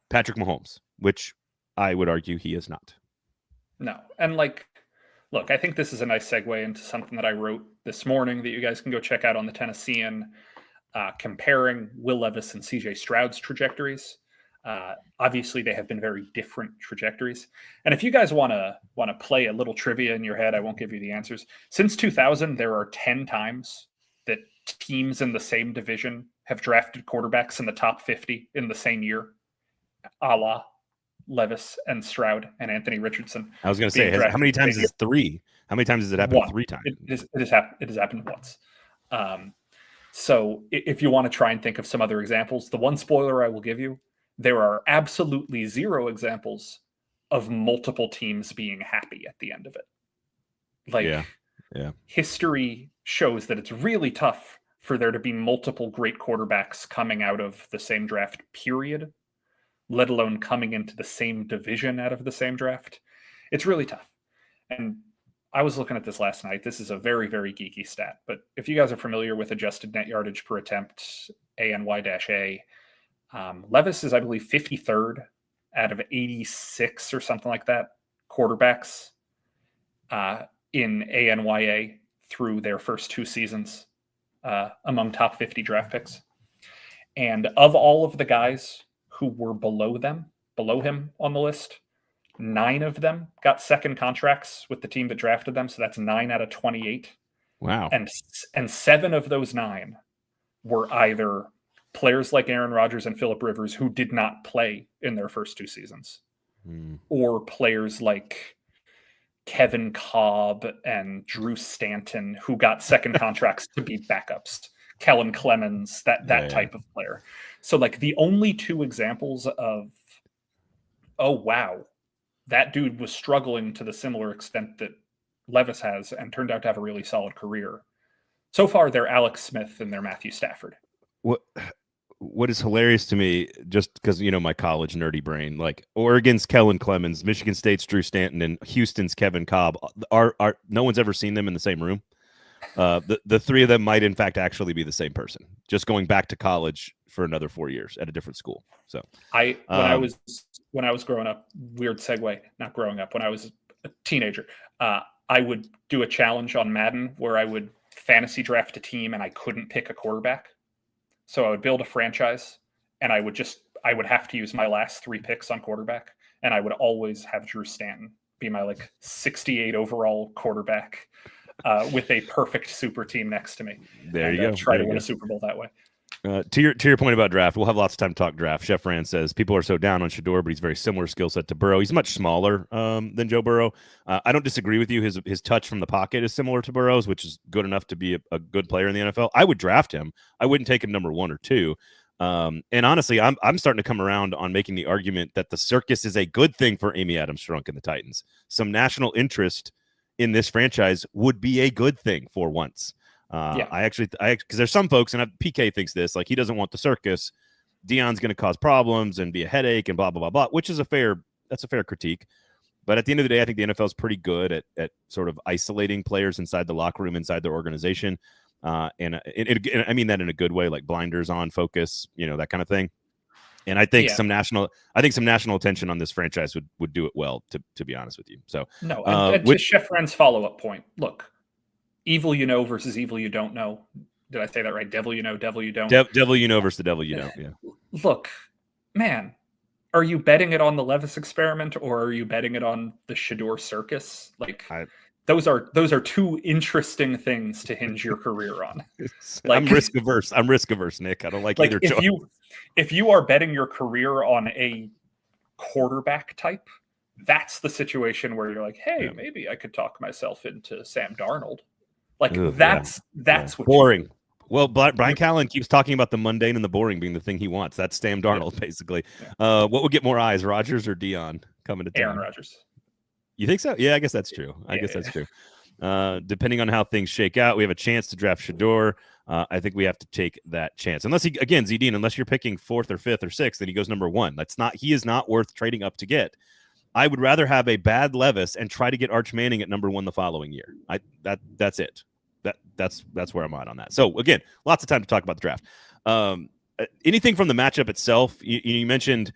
Patrick Mahomes, which I would argue he is not. No. And look, I think this is a nice segue into something that I wrote this morning that you guys can go check out on the Tennessean, comparing Will Levis and CJ Stroud's trajectories. Obviously, they have been very different trajectories. And if you guys want to play a little trivia in your head, I won't give you the answers. Since 2000, there are 10 times that teams in the same division have drafted quarterbacks in the top 50 in the same year, a la Levis and Stroud and Anthony Richardson. I was going to say, how many times is 3? How many times has it happened 3 times? It has happened once. So if you want to try and think of some other examples, the one spoiler I will give you, there are absolutely 0 examples of multiple teams being happy at the end of it. History shows that it's really tough for there to be multiple great quarterbacks coming out of the same draft period, let alone coming into the same division out of the same draft. It's really tough. And I was looking at this last night. This is a very, very geeky stat, but if you guys are familiar with adjusted net yardage per attempt, ANY-A, Levis is, I believe, 53rd out of 86 or something like that quarterbacks in ANY-A through their first 2 seasons among top 50 draft picks. And of all of the guys who were below him on the list, 9 of them got second contracts with the team that drafted them. So that's 9 out of 28. Wow. And 7 of those 9 were either players like Aaron Rodgers and Phillip Rivers who did not play in their first 2 seasons, or players like Kevin Cobb and Drew Stanton who got second contracts to be backups, Kellen Clemens, that type of player. So the only 2 examples of, oh, wow, that dude was struggling to the similar extent that Levis has and turned out to have a really solid career. So far, they're Alex Smith and they're Matthew Stafford. What is hilarious to me, just because, my college nerdy brain, Oregon's Kellen Clemens, Michigan State's Drew Stanton, and Houston's Kevin Cobb, are no one's ever seen them in the same room. The 3 of them might, in fact, actually be the same person, just going back to college for another 4 years at a different school. So when I was growing up, weird segue, not growing up, when I was a teenager, I would do a challenge on Madden where I would fantasy draft a team and I couldn't pick a quarterback. So I would build a franchise and I would have to use my last 3 picks on quarterback. and I would always have Drew Stanton be my like 68 overall quarterback with a perfect super team next to me. There you go. Try to win a Super Bowl that way. To your point about draft, we'll have lots of time to talk draft. Chef Rand says people are so down on Shador, but he's very similar skill set to Burrow. He's much smaller than Joe Burrow. I don't disagree with you. His touch from the pocket is similar to Burrow's, which is good enough to be a good player in the NFL. I would draft him. I wouldn't take him number 1 or 2. And honestly, I'm starting to come around on making the argument that the circus is a good thing for Amy Adams Strunk and the Titans. Some national interest in this franchise would be a good thing for once. Because there's some folks, and PK thinks this, like he doesn't want the circus. Deion's going to cause problems and be a headache and blah, blah, blah, blah, which is a fair critique. But at the end of the day, I think the NFL is pretty good at sort of isolating players inside the locker room, inside their organization. And I mean that in a good way, like blinders on, focus, that kind of thing. And I think some national attention on this franchise would do it well, to be honest with you. So no, and to Chef Rand's follow-up point, look, evil you know versus evil you don't know. Did I say that right? Devil you know, devil you don't. Devil you know versus the devil you know. Yeah. Look, man, are you betting it on the Levis experiment or are you betting it on the Shador circus? Like those are two interesting things to hinge your career on. Like, I'm risk averse, Nick. I don't like either choice. If you are betting your career on a quarterback type, that's the situation where you're like, hey, maybe I could talk myself into Sam Darnold. Like that's what boring. Well, Brian Callen keeps talking about the mundane and the boring being the thing he wants. That's Sam Darnold, basically. Yeah. What would get more eyes, Rodgers or Deion coming to town? Aaron Rodgers. You think so? Yeah, I guess that's true. I guess that's true. Depending on how things shake out, we have a chance to draft Shador. I think we have to take that chance. Unless Zedine, unless you're picking 4th or 5th or 6th, then he goes number 1. He is not worth trading up to get. I would rather have a bad Levis and try to get Arch Manning at number 1 the following year. That's it. That's where I'm at on that. So again, lots of time to talk about the draft. Anything from the matchup itself? You mentioned,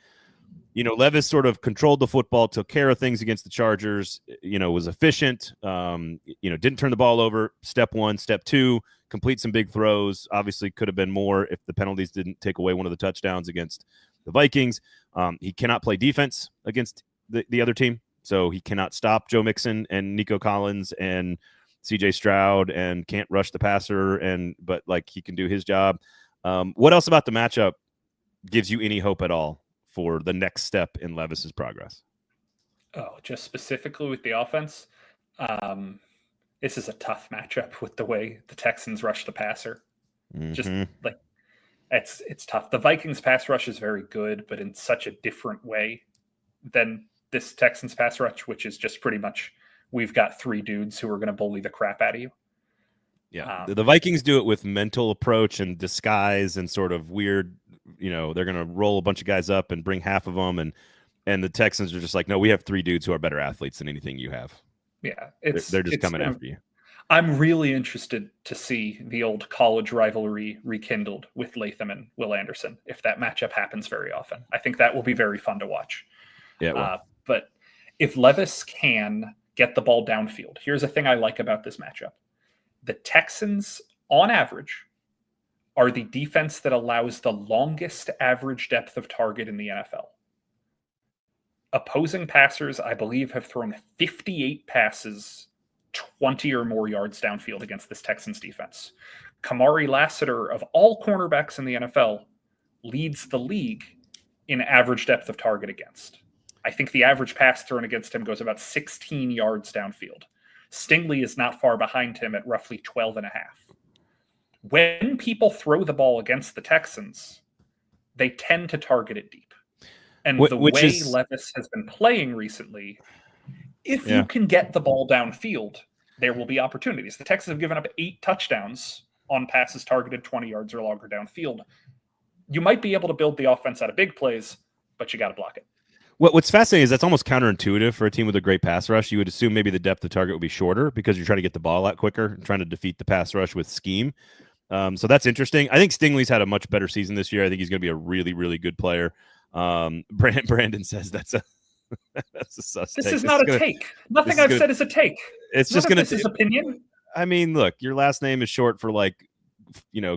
Levis sort of controlled the football, took care of things against the Chargers. Was efficient. Didn't turn the ball over. Step 1, step 2, complete some big throws. Obviously, could have been more if the penalties didn't take away one of the touchdowns against the Vikings. He cannot play defense against the other team, so he cannot stop Joe Mixon and Nico Collins and CJ Stroud, and can't rush the passer, but he can do his job. What else about the matchup gives you any hope at all for the next step in Levis's progress? Oh, just specifically with the offense, this is a tough matchup with the way the Texans rush the passer. Mm-hmm. Just like it's tough. The Vikings pass rush is very good, but in such a different way than this Texans pass rush, which is just pretty much we've got 3 dudes who are going to bully the crap out of you. Yeah, the Vikings do it with mental approach and disguise and sort of weird. They're going to roll a bunch of guys up and bring half of them, and the Texans are just like, no, we have 3 dudes who are better athletes than anything you have. Yeah, they're just coming after you. I'm really interested to see the old college rivalry rekindled with Latham and Will Anderson if that matchup happens very often. I think that will be very fun to watch. Yeah, but if Levis can get the ball downfield, here's a thing I like about this matchup. The Texans, on average, are the defense that allows the longest average depth of target in the NFL. Opposing passers, I believe, have thrown 58 passes 20 or more yards downfield against this Texans defense. Kamari Lassiter, of all cornerbacks in the NFL, leads the league in average depth of target against. I think the average pass thrown against him goes about 16 yards downfield. Stingley is not far behind him at roughly 12 and a half. When people throw the ball against the Texans, they tend to target it deep. And the way Levis has been playing recently, if you can get the ball downfield, there will be opportunities. The Texans have given up 8 touchdowns on passes targeted 20 yards or longer downfield. You might be able to build the offense out of big plays, but you got to block it. What's fascinating is that's almost counterintuitive for a team with a great pass rush. You would assume maybe the depth of target would be shorter because you're trying to get the ball out quicker, trying to defeat the pass rush with scheme. So that's interesting. I think Stingley's had a much better season this year. I think he's going to be a really, really good player. Brandon says that's a sus This take. is not a take. Nothing I've said is a take. It's just going to. This is opinion. I mean, look, your last name is short for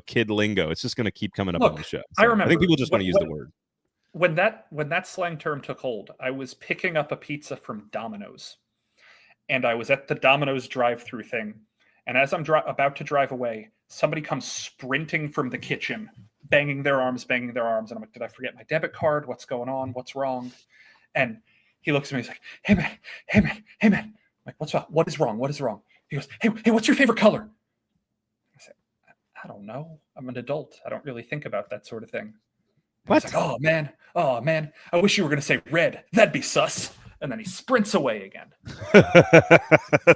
kid lingo. It's just going to keep coming up on the show. So I think people just want to use the word. when that slang term took hold, I was picking up a pizza from Domino's, and I was at the Domino's drive-through thing, and as I'm about to drive away, somebody comes sprinting from the kitchen, banging their arms, and I'm like, did I forget my debit card? What's going on? What's wrong? And he looks at me, he's like, hey man, I'm like, what's up? What is wrong? He goes, hey, what's your favorite color? I said, I don't know. I'm an adult. I don't really think about that sort of thing. What? He's like, oh man, I wish you were going to say red. That'd be sus. And then he sprints away again.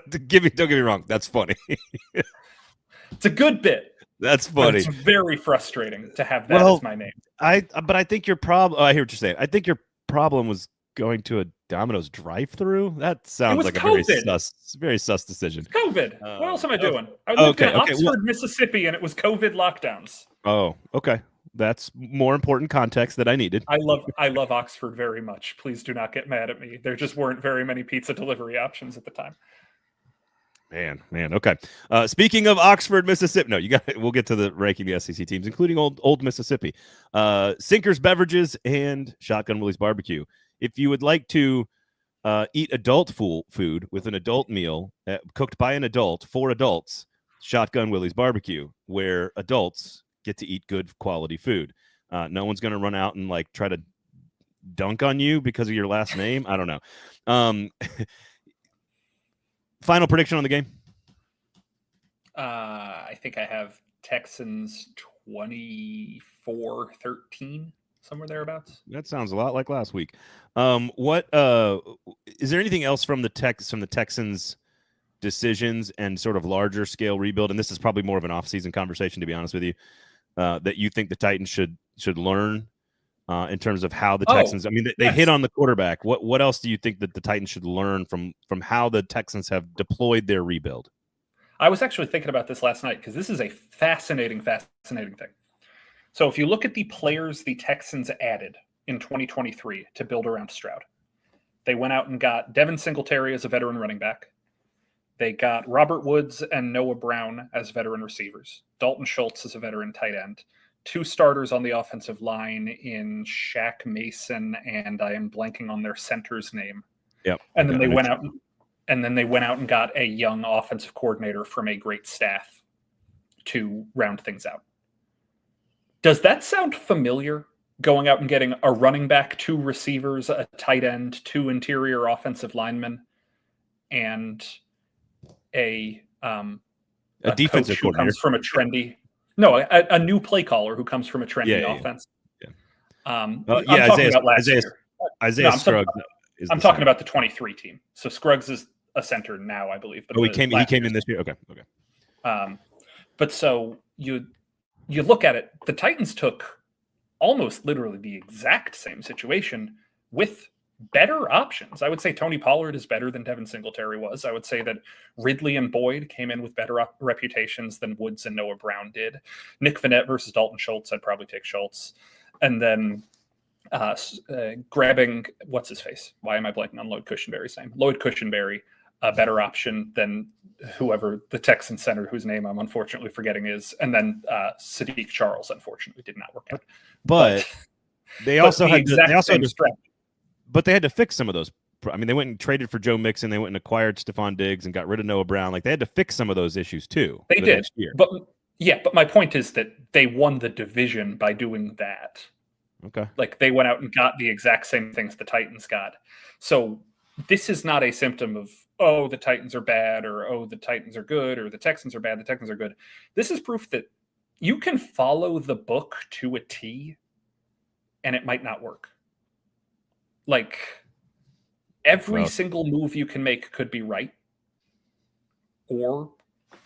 Don't get me wrong. That's funny. It's a good bit. That's funny. It's very frustrating to have that as my name. But I think your problem. I hear what you're saying. I think your problem was going to a Domino's drive-through. That sounds like COVID. a very sus decision. It's COVID. What else am I doing? I lived in Oxford, Mississippi, and it was COVID lockdowns. Oh, okay. That's more important context that I needed. I love Oxford very much. Please do not get mad at me. There just weren't very many pizza delivery options at the time. Man. Okay. Speaking of Oxford, Mississippi. No, we'll get to the ranking the SEC teams, including old Mississippi. Sinkers Beverages and Shotgun Willie's Barbecue. If you would like to eat adult food with an adult meal cooked by an adult for adults, Shotgun Willie's Barbecue, where adults get to eat good quality food. No one's going to run out and like try to dunk on you because of your last name. I don't know. Final prediction on the game? I think I have Texans 24-13, somewhere thereabouts. That sounds a lot like last week. What is there anything else from the Texans decisions and sort of larger scale rebuild? And this is probably more of an off-season conversation, to be honest with you, that you think the Titans should learn in terms of how the Texans. I mean, they hit on the quarterback. What else do you think that the Titans should learn from how the Texans have deployed their rebuild? I was actually thinking about this last night because this is a fascinating thing. So if you look at the players the Texans added in 2023 to build around Stroud, they went out and got Devin Singletary as a veteran running back. They got Robert Woods and Noah Brown as veteran receivers. Dalton Schultz as a veteran tight end. 2 starters on the offensive line in Shaq Mason, and I am blanking on their center's name. Yep. And then they went out and got a young offensive coordinator from a great staff to round things out. Does that sound familiar? Going out and getting a running back, 2 receivers, a tight end, 2 interior offensive linemen, and a defensive coach who comes from a trendy. No, a new play caller who comes from a trendy offense. Yeah. I'm talking about last year. Isaiah Scruggs. I'm talking about the 23 team. So Scruggs is a center now, I believe. But he came in this year. Okay. But so you look at it, the Titans took almost literally the exact same situation with better options. I would say Tony Pollard is better than Devin Singletary was. I would say that Ridley and Boyd came in with better reputations than Woods and Noah Brown did. Nick Vannett versus Dalton Schultz, I'd probably take Schultz. And then grabbing, what's his face? Why am I blanking on Lloyd Cushenberry's name? Lloyd Cushenberry, a better option than whoever the Texan center, whose name I'm unfortunately forgetting is. And then Sadiq Charles, unfortunately, did not work out. But they also had but they had to fix some of those. I mean, they went and traded for Joe Mixon. They went and acquired Stephon Diggs and got rid of Noah Brown. Like, they had to fix some of those issues too. They did. Next year. But my point is that they won the division by doing that. Okay. Like, they went out and got the exact same things the Titans got. So this is not a symptom of, oh, the Titans are bad, or, oh, the Titans are good, or the Texans are bad, the Texans are good. This is proof that you can follow the book to a T and it might not work. Like, every single move you can make could be right or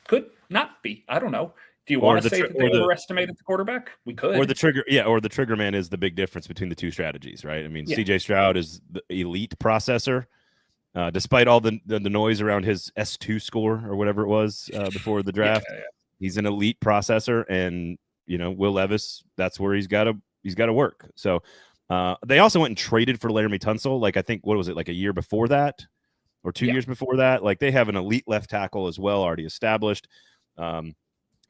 could not be. I don't know. Do you want to say that they overestimated the quarterback? We could. Or the trigger man is the big difference between the two strategies, right? I mean, CJ Stroud is the elite processor. Despite all the noise around his S2 score or whatever it was before the draft, he's an elite processor, and Will Levis, that's where he's got to work. So they also went and traded for Laramie Tunsil. Like, I think, what was it, like a year before that or 2 years before that? Like, they have an elite left tackle as well, already established.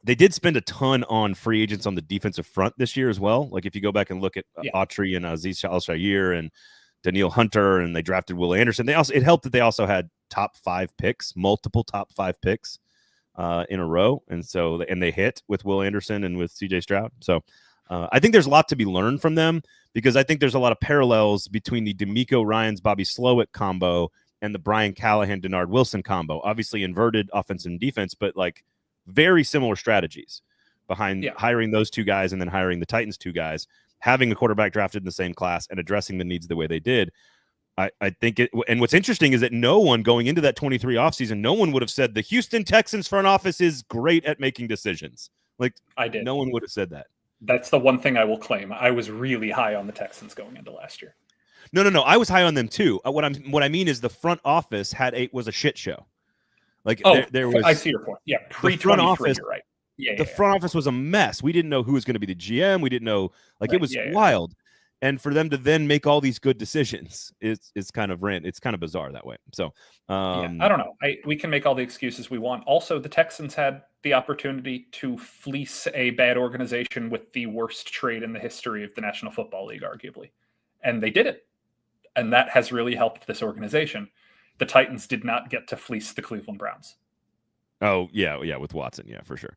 They did spend a ton on free agents on the defensive front this year as well. Like if you go back and look at Autry and Aziz Al-Shaair and Daniil Hunter, and they drafted Will Anderson. It helped that they also had top 5 picks, multiple top 5 picks in a row, and they hit with Will Anderson and with CJ Stroud. So I think there's a lot to be learned from them, because I think there's a lot of parallels between the D'Amico Ryans Bobby Slowick combo and the Brian Callahan Denard Wilson combo. Obviously inverted offense and defense, but like very similar strategies behind hiring those 2 guys and then hiring the Titans 2 guys, having a quarterback drafted in the same class and addressing the needs the way they did. I think it, and what's interesting is that no one going into that 23 offseason, no one would have said the Houston Texans front office is great at making decisions. Like I did. No one would have said that. That's the one thing I will claim. I was really high on the Texans going into last year. No. I was high on them too. What I mean is the front office was a shit show. Like there was. I see your point. Yeah, pre-front office. You're right. The front office was a mess. We didn't know who was going to be the GM. We didn't know. It was wild. And for them to then make all these good decisions is kind of it's kind of bizarre that way. So I don't know. We can make all the excuses we want. Also, the Texans had the opportunity to fleece a bad organization with the worst trade in the history of the National Football League, arguably. And they did it. And that has really helped this organization. The Titans did not get to fleece the Cleveland Browns. Oh, yeah, with Watson. Yeah, for sure.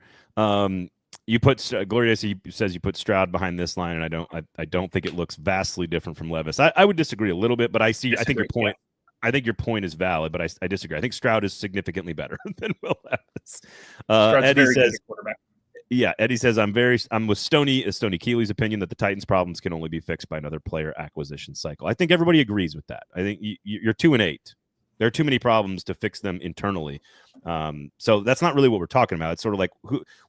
You put Gloria says you put Stroud behind this line, and I don't think it looks vastly different from Levis. I would disagree a little bit, but I think your point. Yeah. I think your point is valid, but I disagree. I think Stroud is significantly better than Will Levis. Eddie says, quarterback. Yeah, Eddie says I'm with Stoney Keeley's opinion that the Titans' problems can only be fixed by another player acquisition cycle. I think everybody agrees with that. I think you're 2-8. There are too many problems to fix them internally. So that's not really what we're talking about. It's sort of like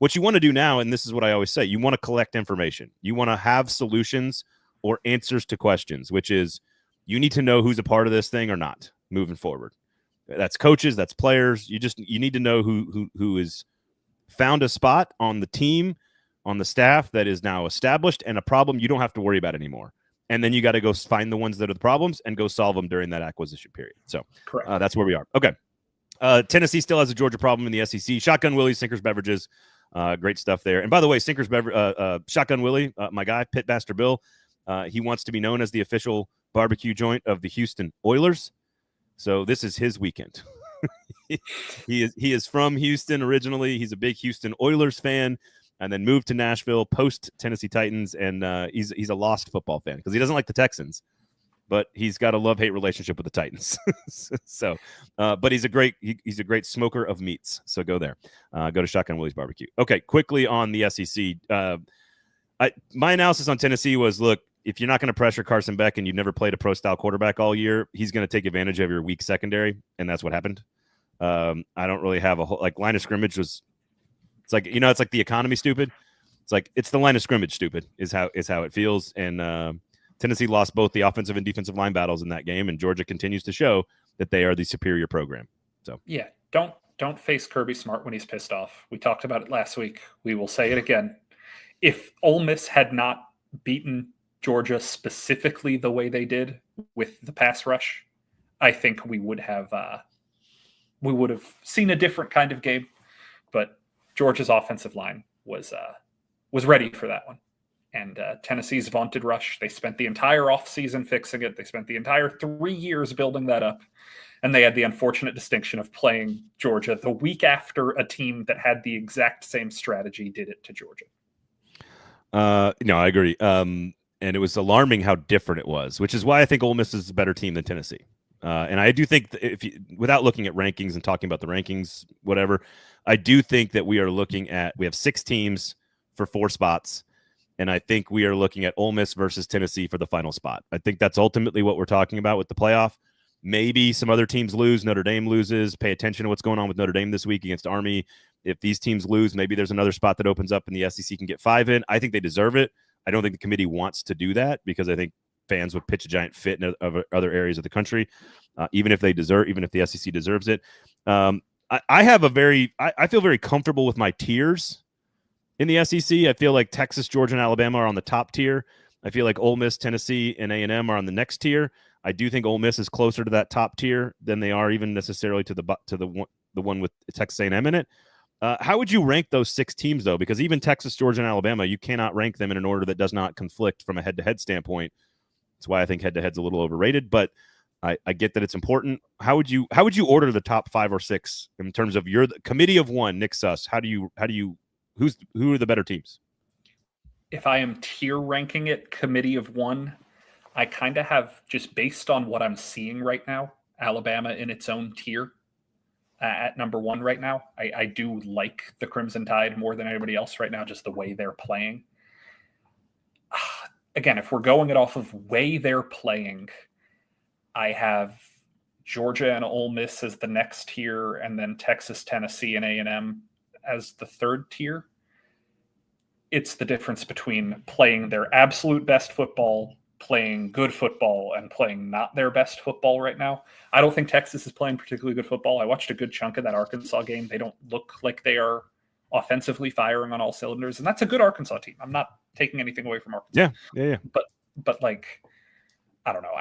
what you want to do now, and this is what I always say, you want to collect information. You want to have solutions or answers to questions, which is you need to know who's a part of this thing or not moving forward. That's coaches, that's players. You need to know who is found a spot on the team, on the staff that is now established, and a problem you don't have to worry about anymore. And then you got to go find the ones that are the problems and go solve them during that acquisition period. So that's where we are. Okay. Tennessee still has a Georgia problem in the SEC. Shotgun Willie, Sinkers Beverages. Great stuff there. And by the way, Shotgun Willie, my guy, Pitmaster Bill, he wants to be known as the official barbecue joint of the Houston Oilers. So this is his weekend. He is from Houston originally. He's a big Houston Oilers fan, and then moved to Nashville post Tennessee Titans, and he's a lost football fan because he doesn't like the Texans, but he's got a love-hate relationship with the Titans. So, but he's a great smoker of meats. So go there, go to Shotgun Willie's Barbecue. Okay, quickly on the SEC. My analysis on Tennessee was, look, if you're not going to pressure Carson Beck and you've never played a pro-style quarterback all year, he's going to take advantage of your weak secondary, and that's what happened. I don't really have a whole line of scrimmage was. It's like, it's like the economy stupid. It's like it's the line of scrimmage stupid is how it feels. And Tennessee lost both the offensive and defensive line battles in that game, and Georgia continues to show that they are the superior program. So yeah, don't face Kirby Smart when he's pissed off. We talked about it last week. We will say it again. If Ole Miss had not beaten Georgia specifically the way they did with the pass rush, I think we would have seen a different kind of game. But Georgia's offensive line was ready for that one. And Tennessee's vaunted rush, they spent the entire offseason fixing it. They spent the entire 3 years building that up. And they had the unfortunate distinction of playing Georgia the week after a team that had the exact same strategy did it to Georgia. No, I agree. And it was alarming how different it was, which is why I think Ole Miss is a better team than Tennessee. And I do think without looking at rankings and talking about the rankings, whatever, I do think that we have 6 teams for 4 spots. And I think we are looking at Ole Miss versus Tennessee for the final spot. I think that's ultimately what we're talking about with the playoff. Maybe some other teams lose. Notre Dame loses. Pay attention to what's going on with Notre Dame this week against Army. If these teams lose, maybe there's another spot that opens up and the SEC can get 5 in. I think they deserve it. I don't think the committee wants to do that because I think fans would pitch a giant fit in other areas of the country, even if the SEC deserves it. I feel very comfortable with my tiers in the SEC. I feel like Texas, Georgia, and Alabama are on the top tier. I feel like Ole Miss, Tennessee, and A&M are on the next tier. I do think Ole Miss is closer to that top tier than they are even necessarily to the one with Texas A&M in it. How would you rank those 6 teams, though? Because even Texas, Georgia, and Alabama, you cannot rank them in an order that does not conflict from a head-to-head standpoint. That's why I think head-to-head's a little overrated, but I get that it's important. How would you order the top 5 or 6 in terms of your committee of one, Nick Suss? Who are the better teams? If I am tier ranking it, committee of one, I kind of have, just based on what I'm seeing right now, Alabama in its own tier at number 1 right now. I do like the Crimson Tide more than anybody else right now, just the way they're playing. Again, if we're going it off of way they're playing, I have Georgia and Ole Miss as the next tier, and then Texas, Tennessee, and A&M as the third tier. It's the difference between playing their absolute best football, playing good football, and playing not their best football right now. I don't think Texas is playing particularly good football. I watched a good chunk of that Arkansas game. They don't look like they are offensively firing on all cylinders, and that's a good Arkansas team. I'm not taking anything away from Arkansas. Yeah. But like, I don't know.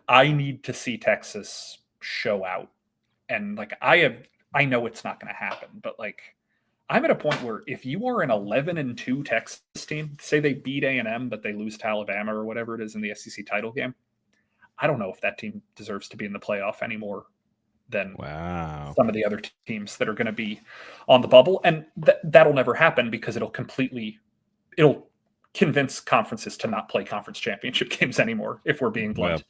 I need to see Texas show out, and like I know it's not going to happen, but like I'm at a point where if you are an 11-2 Texas team, say they beat A&M but they lose to Alabama or whatever it is in the SEC title game, I don't know if that team deserves to be in the playoff anymore than some of the other teams that are going to be on the bubble, and that'll never happen because it'll convince conferences to not play conference championship games anymore, if we're being blunt.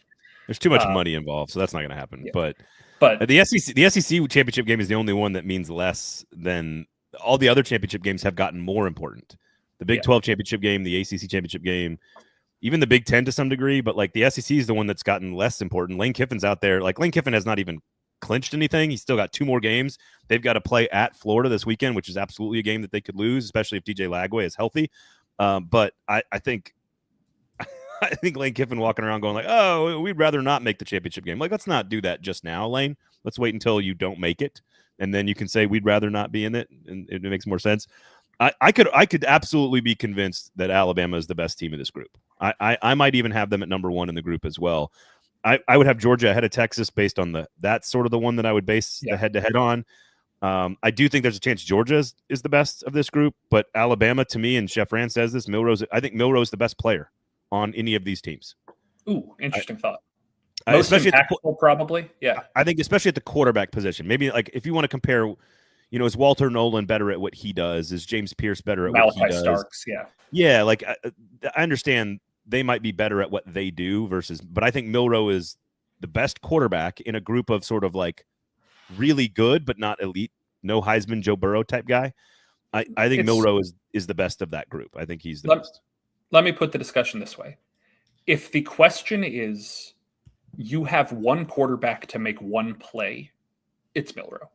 There's too much money involved, so that's not going to happen. Yeah. But the SEC championship game is the only one that means less than all the other championship games have gotten more important. The Big 12 championship game, the ACC championship game, even the Big 10 to some degree, but like the SEC is the one that's gotten less important. Lane Kiffin's out there. Like Lane Kiffin has not even clinched anything. He's still got 2 more games. They've got to play at Florida this weekend, which is absolutely a game that they could lose, especially if DJ Lagway is healthy. But I think Lane Kiffin walking around going like, oh, we'd rather not make the championship game. Like, let's not do that just now, Lane. Let's wait until you don't make it. And then you can say we'd rather not be in it. And it makes more sense. I could absolutely be convinced that Alabama is the best team in this group. I might even have them at number 1 in the group as well. I would have Georgia ahead of Texas based on that's sort of the one that I would base the head-to-head on. I do think there's a chance Georgia is the best of this group, but Alabama, to me, and Chef Rand says this, I think Milroe is the best player on any of these teams. Ooh, interesting thought. Most especially impactful, probably. Yeah. I think especially at the quarterback position. Maybe like if you want to compare, is Walter Nolan better at what he does? Is James Pierce better at what he does? Starks, yeah. Yeah, like I understand they might be better at what they do but I think Milroe is the best quarterback in a group of sort of like really good but not elite, no Heisman, Joe Burrow type guy. I think Milroe is the best of that group. I think he's the best. Let me put the discussion this way. If the question is you have one quarterback to make one play, it's Milroe.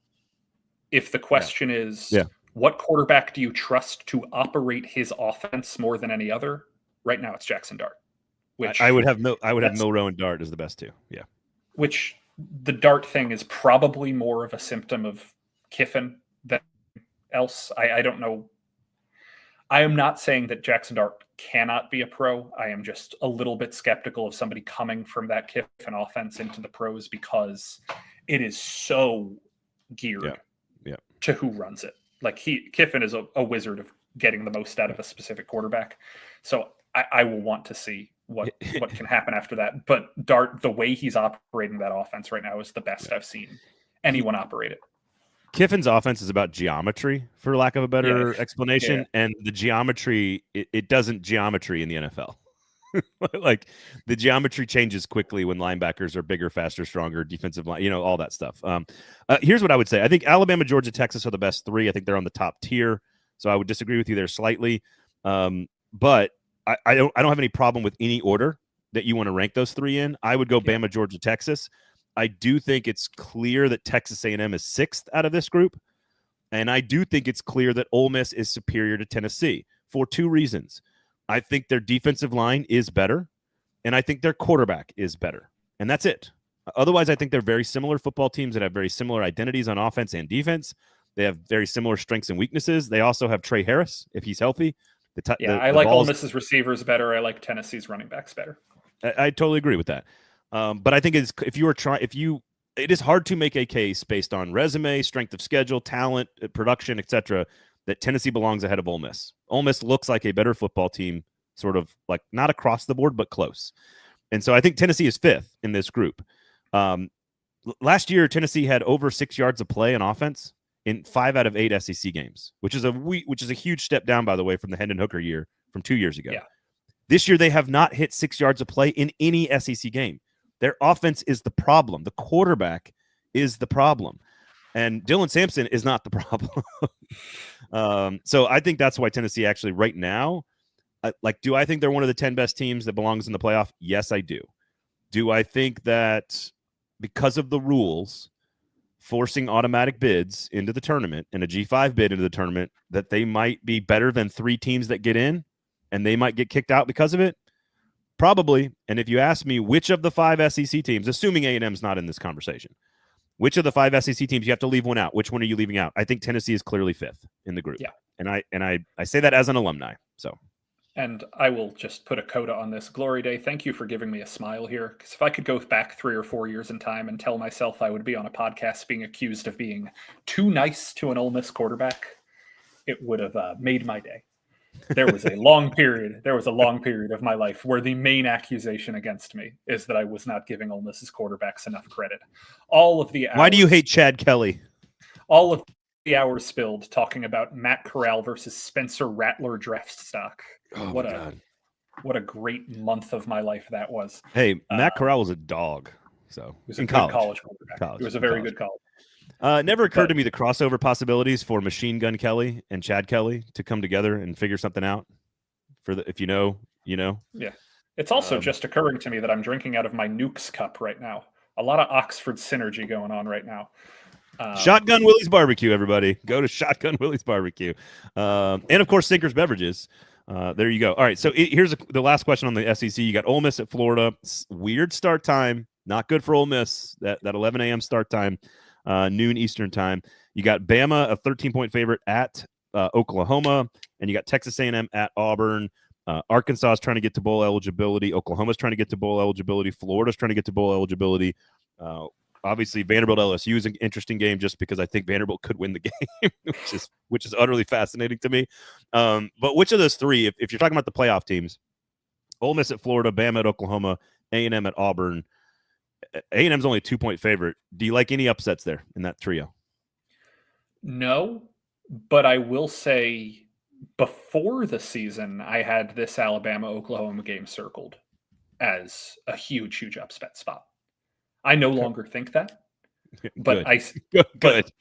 If the question is what quarterback do you trust to operate his offense more than any other, right now it's Jackson Dart. Which I would have Milroe and Dart as the best 2. Yeah. Which the Dart thing is probably more of a symptom of Kiffin than else. I don't know. I am not saying that Jackson Dart cannot be a pro. I am just a little bit skeptical of somebody coming from that Kiffin offense into the pros because it is so geared to who runs it. Like Kiffin is a wizard of getting the most out of a specific quarterback. So I will want to see what can happen after that. But Dart, the way he's operating that offense right now is the best I've seen anyone operate it. Kiffin's offense is about geometry, for lack of a better explanation, and the geometry, it doesn't geometry in the NFL. Like the geometry changes quickly when linebackers are bigger, faster, stronger, defensive line, all that stuff. Here's what I would say. I think Alabama, Georgia, Texas are the best 3. I think they're on the top tier. So I would disagree with you there slightly. But I don't have any problem with any order that you want to rank those 3 in. I would go Bama, Georgia, Texas. I do think it's clear that Texas A&M is 6th out of this group. And I do think it's clear that Ole Miss is superior to Tennessee for 2 reasons. I think their defensive line is better, and I think their quarterback is better. And that's it. Otherwise, I think they're very similar football teams that have very similar identities on offense and defense. They have very similar strengths and weaknesses. They also have Trey Harris, if he's healthy. I like Ole Miss's receivers better. I like Tennessee's running backs better. I totally agree with that. But I think if you it is hard to make a case based on resume, strength of schedule, talent, production, etc., that Tennessee belongs ahead of Ole Miss. Ole Miss looks like a better football team, sort of like not across the board, but close. And so I think Tennessee is fifth in this group. Last year, Tennessee had over 6 yards of play on offense in 5 out of 8 SEC games, which is a huge step down, by the way, from the Hendon Hooker year from 2 years ago. Yeah. This year, they have not hit 6 yards of play in any SEC game. Their offense is the problem. The quarterback is the problem. And Dylan Sampson is not the problem. So I think that's why Tennessee actually right now, do I think they're one of the 10 best teams that belongs in the playoff? Yes, I do. Do I think that because of the rules forcing automatic bids into the tournament and a G5 bid into the tournament, that they might be better than 3 teams that get in and they might get kicked out because of it? Probably. And if you ask me which of the 5 SEC teams, assuming A&M's not in this conversation, which of the 5 SEC teams you have to leave one out? Which one are you leaving out? I think Tennessee is clearly 5th in the group. Yeah. And I say that as an alumni. So. And I will just put a coda on this. Glory Day, thank you for giving me a smile here. Because if I could go back 3 or 4 years in time and tell myself I would be on a podcast being accused of being too nice to an Ole Miss quarterback, it would have made my day. There was a long period of my life where the main accusation against me is that I was not giving Ole Miss's quarterbacks enough credit. Why do you hate Chad Kelly? All of the hours spilled talking about Matt Corral versus Spencer Rattler draft stock. Oh, what a great month of my life that was. Hey, Matt Corral was a dog. So he was a good college quarterback. He was a very good college. It never occurred to me the crossover possibilities for Machine Gun Kelly and Chad Kelly to come together and figure something out. If you know, you know. Yeah. It's also just occurring to me that I'm drinking out of my Nukes cup right now. A lot of Oxford synergy going on right now. Shotgun Willie's Barbecue, everybody. Go to Shotgun Willie's Barbecue. And, of course, Sinker's Beverages. There you go. All right, so here's the last question on the SEC. You got Ole Miss at Florida. Weird start time. Not good for Ole Miss, that 11 a.m. start time, noon Eastern time. You got Bama, a 13-point favorite at Oklahoma, and you got Texas A&M at Auburn. Arkansas is trying to get to bowl eligibility. Oklahoma's trying to get to bowl eligibility. Florida's trying to get to bowl eligibility. Obviously, Vanderbilt LSU is an interesting game just because I think Vanderbilt could win the game, which is utterly fascinating to me. But which of those 3, if you're talking about the playoff teams, Ole Miss at Florida, Bama at Oklahoma, A&M at Auburn. A&M's only a 2-point favorite. Do you like any upsets there in that trio? No, but I will say before the season, I had this Alabama-Oklahoma game circled as a huge, huge upset spot. I no longer think that, but Good.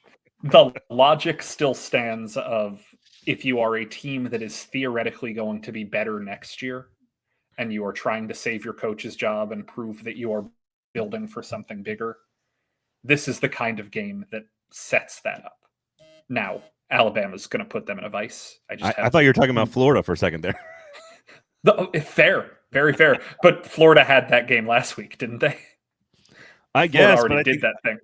The logic still stands of if you are a team that is theoretically going to be better next year and you are trying to save your coach's job and prove that you are building for something bigger, this is the kind of game that sets that up. Now, Alabama's going to put them in a vice. I thought you were talking about Florida for a second there. Fair, very fair. But Florida had that game last week, didn't they? I guess, already did that thing.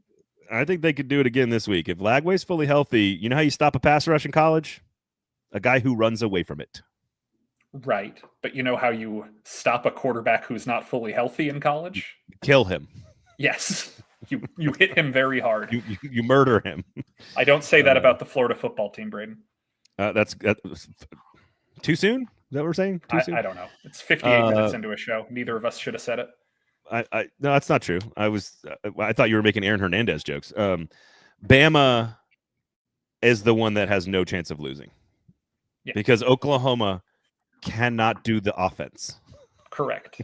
I think they could do it again this week. If Lagway's fully healthy, you know how you stop a pass rush in college? A guy who runs away from it. Right. But you know how you stop a quarterback who's not fully healthy in college? Kill him. Yes. You hit him very hard. You murder him. I don't say that about the Florida football team, Braden. That's too soon? Is that what we're saying? Too soon? I don't know. It's 58 minutes into a show. Neither of us should have said it. No, that's not true. I thought you were making Aaron Hernandez jokes. Bama is the one that has no chance of losing because Oklahoma cannot do the offense. Correct.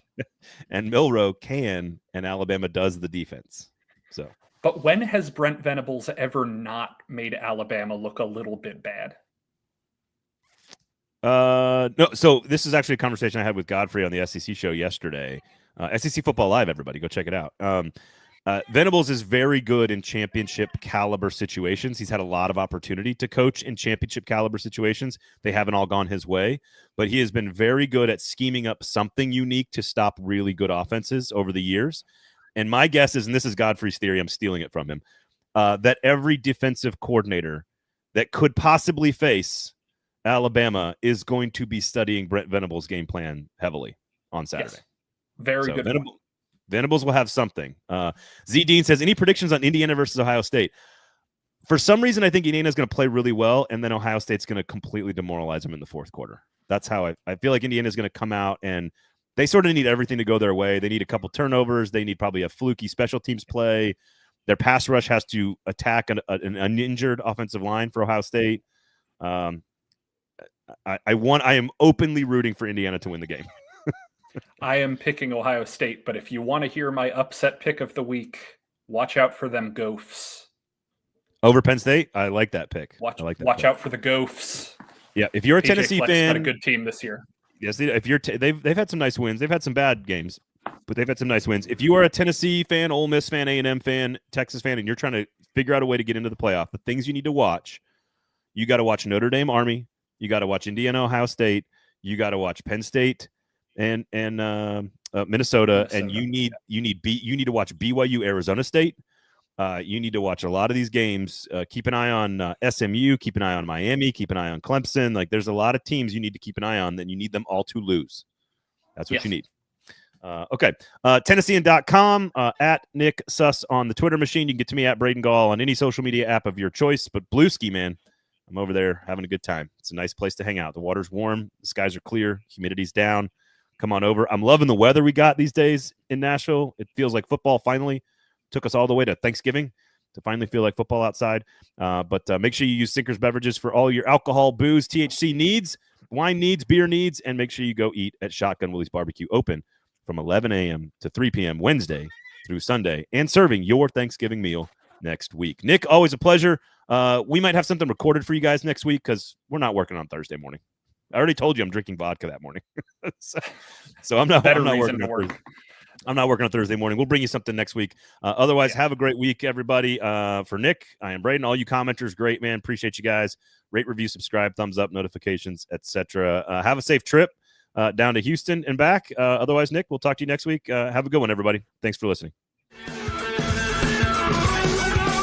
And Milroe can, and Alabama does the defense. So, but when has Brent Venables ever not made Alabama look a little bit bad? No. So this is actually a conversation I had with Godfrey on the SEC show yesterday. SEC Football Live, everybody, go check it out. Venables is very good in championship caliber situations. He's had a lot of opportunity to coach in championship caliber situations. They haven't all gone his way, but he has been very good at scheming up something unique to stop really good offenses over the years. And my guess is, and this is Godfrey's theory, I'm stealing it from him, that every defensive coordinator that could possibly face Alabama is going to be studying Brent Venables' game plan heavily on Saturday. Yes. Very good. Venables will have something. Z Dean says, any predictions on Indiana versus Ohio State? For some reason, I think Indiana's going to play really well, and then Ohio State's going to completely demoralize them in the fourth quarter. That's how I feel like Indiana's going to come out, and they sort of need everything to go their way. They need a couple turnovers. They need probably a fluky special teams play. Their pass rush has to attack an uninjured offensive line for Ohio State. I am openly rooting for Indiana to win the game. I am picking Ohio State, but if you want to hear my upset pick of the week, watch out for them Gophs. Over Penn State? I like that pick. Watch pick. out for the Gophs. Yeah, if you're a Tennessee Fleck's fan, got a good team this year. Yes, if you're they've had some nice wins. They've had some bad games, but they've had some nice wins. If you are a Tennessee fan, Ole Miss fan, A&M fan, Texas fan, and you're trying to figure out a way to get into the playoff, the things you need to watch, you got to watch Notre Dame Army, you got to watch Indiana Ohio State, you got to watch Penn State and Minnesota, and you need to watch BYU Arizona State. You need to watch a lot of these games. Keep an eye on SMU. Keep an eye on Miami. Keep an eye on Clemson. Like, there's a lot of teams you need to keep an eye on. Then you need them all to lose. That's what you need. Okay. Tennessean.com, at Nick Suss on the Twitter machine. You can get to me at Braden Gall on any social media app of your choice. But Blueski, man, I'm over there having a good time. It's a nice place to hang out. The water's warm. The skies are clear. Humidity's down. Come on over. I'm loving the weather we got these days in Nashville. It feels like football finally took us all the way to Thanksgiving to finally feel like football outside. But make sure you use Sinkers Beverages for all your alcohol, booze, THC needs, wine needs, beer needs, and make sure you go eat at Shotgun Willie's Barbecue, open from 11 a.m. to 3 p.m. Wednesday through Sunday, and serving your Thanksgiving meal next week. Nick, always a pleasure. We might have something recorded for you guys next week because we're not working on Thursday morning. I already told you I'm drinking vodka that morning. so I'm not working on Thursday. I'm not working on Thursday morning. We'll bring you something next week. Otherwise, have a great week, everybody. For Nick, I am Braden. All you commenters, great, man. Appreciate you guys. Rate, review, subscribe, thumbs up, notifications, etc. Have a safe trip down to Houston and back. Otherwise, Nick, we'll talk to you next week. Have a good one, everybody. Thanks for listening.